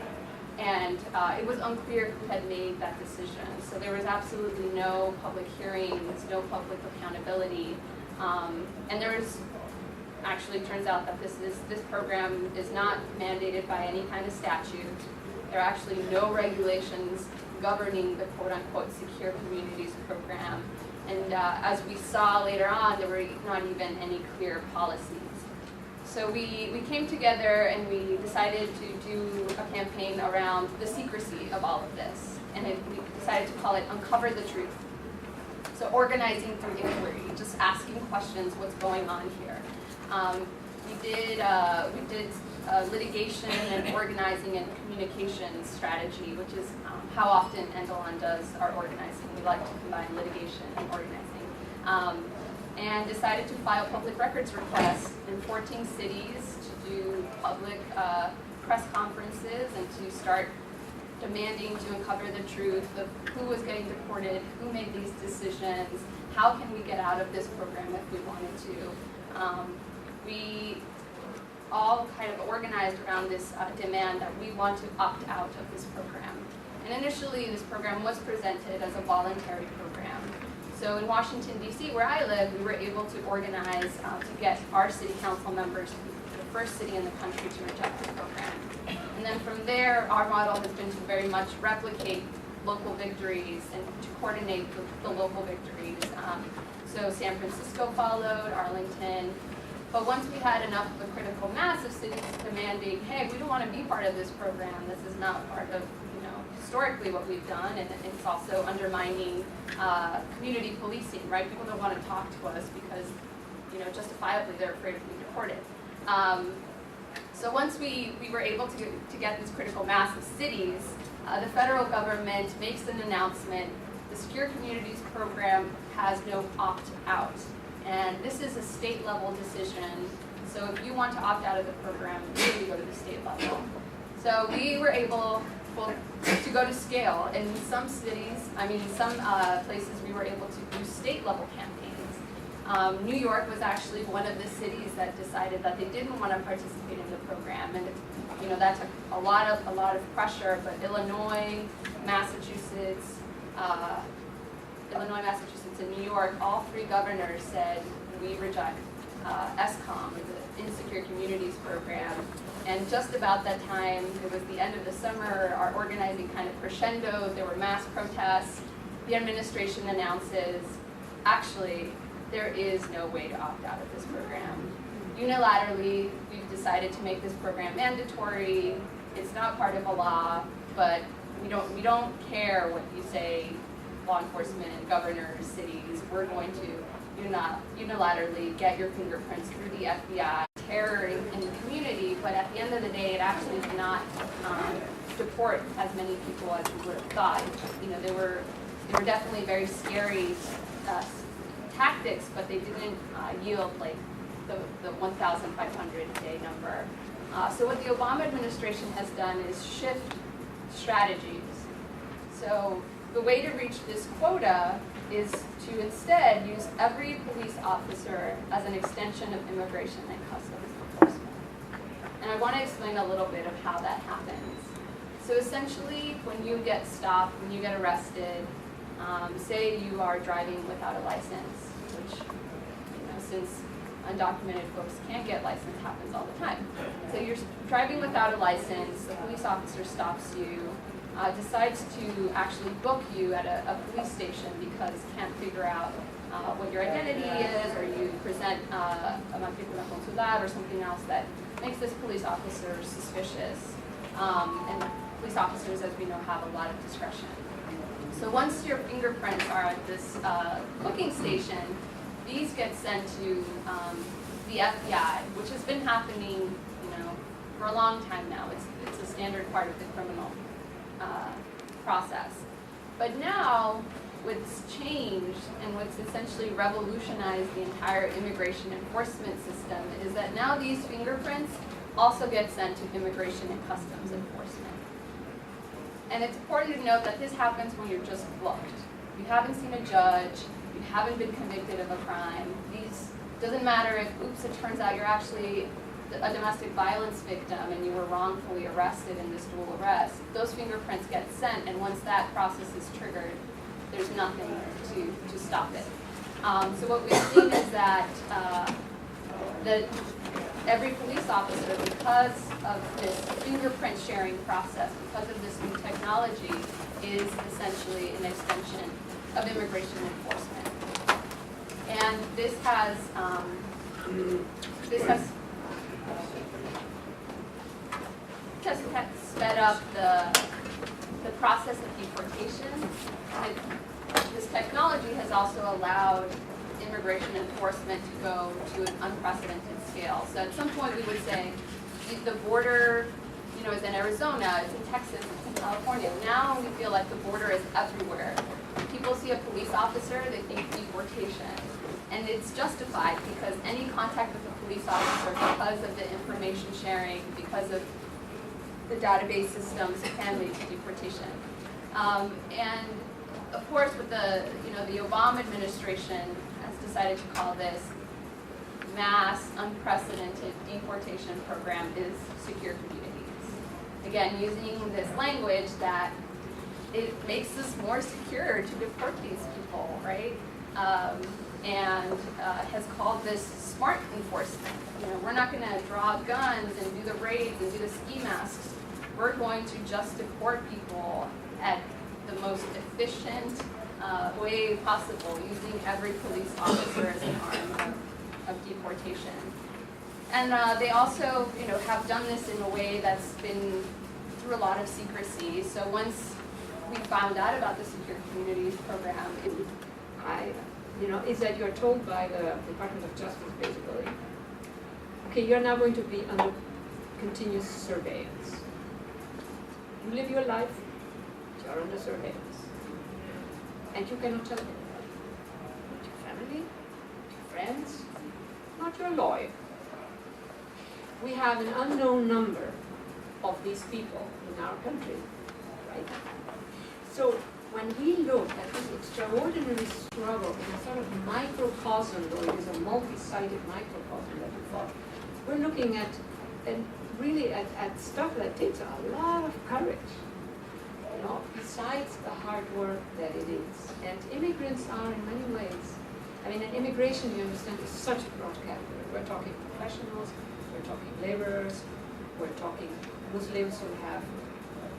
And it was unclear who had made that decision. So there was absolutely no public hearings, no public accountability. And there was, actually turns out that this program is not mandated by any kind of statute. There are actually no regulations governing the quote-unquote secure communities program. And as we saw later on, there were not even any clear policies. So we came together and we decided to do a campaign around the secrecy of all of this. And we decided to call it Uncover the Truth. So organizing through inquiry, just asking questions, what's going on here. We did litigation and organizing and communications strategy, which is how often NDLON does our organizing. We like to combine litigation and organizing. And decided to file public records requests in 14 cities to do public press conferences and to start demanding to uncover the truth of who was getting deported, who made these decisions, how can we get out of this program if we wanted to. We all kind of organized around this demand that we want to opt out of this program. And initially this program was presented as a voluntary program. So in Washington, D.C., where I live, we were able to organize to get our city council members to be the first city in the country to reject the program. And then from there, our model has been to very much replicate local victories and to coordinate the local victories. So San Francisco followed, Arlington. But once we had enough of a critical mass of cities demanding, hey, we don't want to be part of this program, this is not part of historically what we've done, and it's also undermining community policing, right? People don't want to talk to us because, justifiably they're afraid of being deported. So once we were able to get this critical mass of cities, the federal government makes an announcement. The Secure Communities Program has no opt-out. And this is a state level decision. So if you want to opt out of the program, you need to go to the state level. So we were able to go to scale. In some cities, some places we were able to do state level campaigns. New York was actually one of the cities that decided that they didn't want to participate in the program. And that took a lot of pressure, but Illinois, Massachusetts, and New York, all three governors said, we reject ESCOM, the Insecure Communities Program. And just about that time, it was the end of the summer, our organizing kind of crescendoed, there were mass protests. The administration announces, actually, there is no way to opt out of this program. Unilaterally, we've decided to make this program mandatory. It's not part of a law, but we don't care what you say, law enforcement, governors, cities. We're going to unilaterally get your fingerprints through the FBI. Terror in the community, but at the end of the day, it actually did not deport as many people as we would have thought. They were definitely very scary tactics, but they didn't yield like the 1,500 a day number. So what the Obama administration has done is shift strategies. So the way to reach this quota is to instead use every police officer as an extension of immigration and customs enforcement. And I want to explain a little bit of how that happens. So essentially, when you get stopped, when you get arrested, say you are driving without a license, which, since undocumented folks can't get licensed, happens all the time. So you're driving without a license, the police officer stops you, decides to actually book you at a police station because can't figure out what your identity is, or you present a matrícula consular or something else that makes this police officer suspicious. And police officers, as we know, have a lot of discretion. So once your fingerprints are at this booking station, these get sent to the FBI, which has been happening, for a long time now. It's a standard part of the criminal process. But now, what's changed and what's essentially revolutionized the entire immigration enforcement system is that now these fingerprints also get sent to immigration and customs enforcement. And it's important to note that this happens when you're just booked. You haven't seen a judge, you haven't been convicted of a crime. Doesn't matter if, oops, it turns out you're actually a domestic violence victim and you were wrongfully arrested in this dual arrest, those fingerprints get sent, and once that process is triggered, there's nothing to stop it. So what we've seen is that every police officer, because of this fingerprint sharing process, because of this new technology, is essentially an extension of immigration enforcement. And this has sped up the process of deportation. This technology has also allowed immigration enforcement to go to an unprecedented scale. So at some point we would say the border, is in Arizona, it's in Texas, it's in California. Now we feel like the border is everywhere. People see a police officer, they think deportation. And it's justified because any contact with a police officer, because of the information sharing, because of the database systems, can lead to deportation. And of course, with the Obama administration has decided to call this mass, unprecedented deportation program is secure communities. Again, using this language that it makes us more secure to deport these people, right? And has called this smart enforcement. We're not going to draw guns and do the raids and do the ski masks. We're going to just deport people at the most efficient way possible, using every police officer as an arm of deportation. And they also, have done this in a way that's been through a lot of secrecy. So once we found out about the Secure Communities program, is that you're told by the Department of Justice, basically, okay, you're now going to be under continuous surveillance. You live your life, you're under surveillance. And you cannot tell anyone. Not your family, not your friends, not your lawyer. We have an unknown number of these people in our country, right? So when we look at this extraordinary struggle in a sort of microcosm, though it is a multi-sided microcosm that we thought, we're looking at, and really at stuff that takes a lot of courage, besides the hard work that it is. And immigrants are in many ways, and immigration, you understand, is such a broad category. We're talking professionals, we're talking laborers, we're talking Muslims who have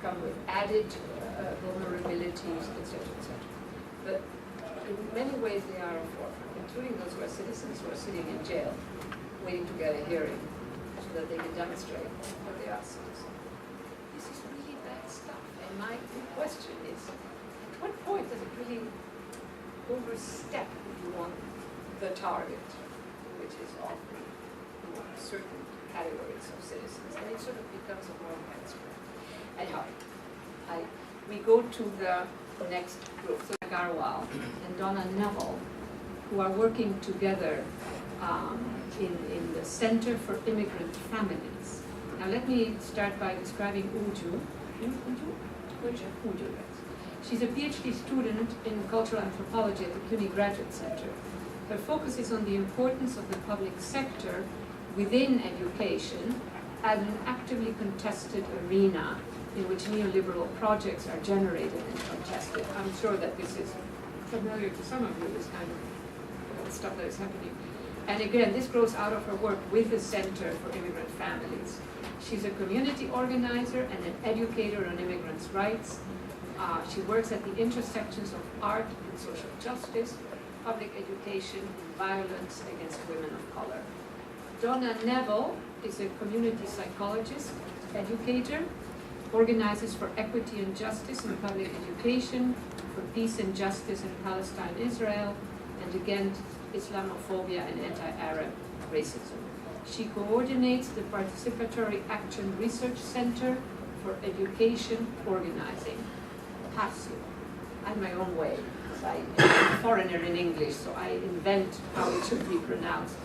come with added vulnerabilities, etc., etc. But in many ways they are a forefront, including those who are citizens who are sitting in jail, waiting to get a hearing so that they can demonstrate that they are citizens. This is really bad stuff. And my question is, at what point does it really overstep, if you want, the target, which is often certain categories of citizens, and it sort of becomes a more widespread. Anyhow, we go to the next group, so Aggarwal and Donna and Nevel, who are working together in the Center for Immigrant Families. Now let me start by describing Ujju. Ujju, yes. She's a PhD student in cultural anthropology at the CUNY Graduate Center. Her focus is on the importance of the public sector within education as an actively contested arena in which neoliberal projects are generated and contested. I'm sure that this is familiar to some of you, this kind of stuff that is happening. And again, this grows out of her work with the Center for Immigrant Families. She's a community organizer and an educator on immigrants' rights. She works at the intersections of art and social justice, public education, and violence against women of color. Donna Nevel is a community psychologist, educator, organizes for equity and justice in public education, for peace and justice in Palestine, Israel, and against Islamophobia and anti-Arab racism. She coordinates the Participatory Action Research Center for Education Organizing, PASU. I have my own way, because I'm a foreigner in English, so I invent how it should be pronounced.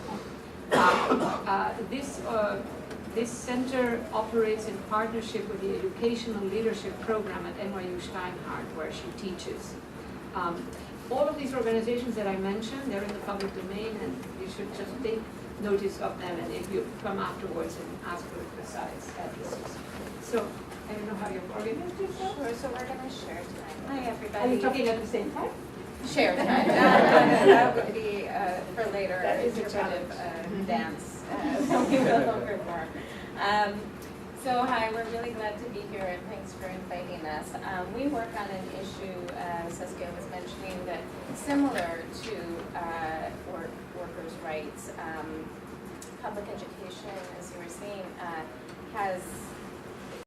This center operates in partnership with the Educational Leadership Program at NYU Steinhardt, where she teaches. All of these organizations that I mentioned, they're in the public domain, and you should just think notice of them, and if you come afterwards and ask for precise addresses. So, I don't know how you've organized yourself. Sure, so we're gonna share time. Hi, Are everybody. you talking at the same time? Share time. That would be for later, That is a interpretive challenge. dance. So we will perform. So hi, we're really glad to be here and thanks for inviting us. We work on an issue, Saskia was mentioning, that similar to workers' rights. Public education, as you were saying, has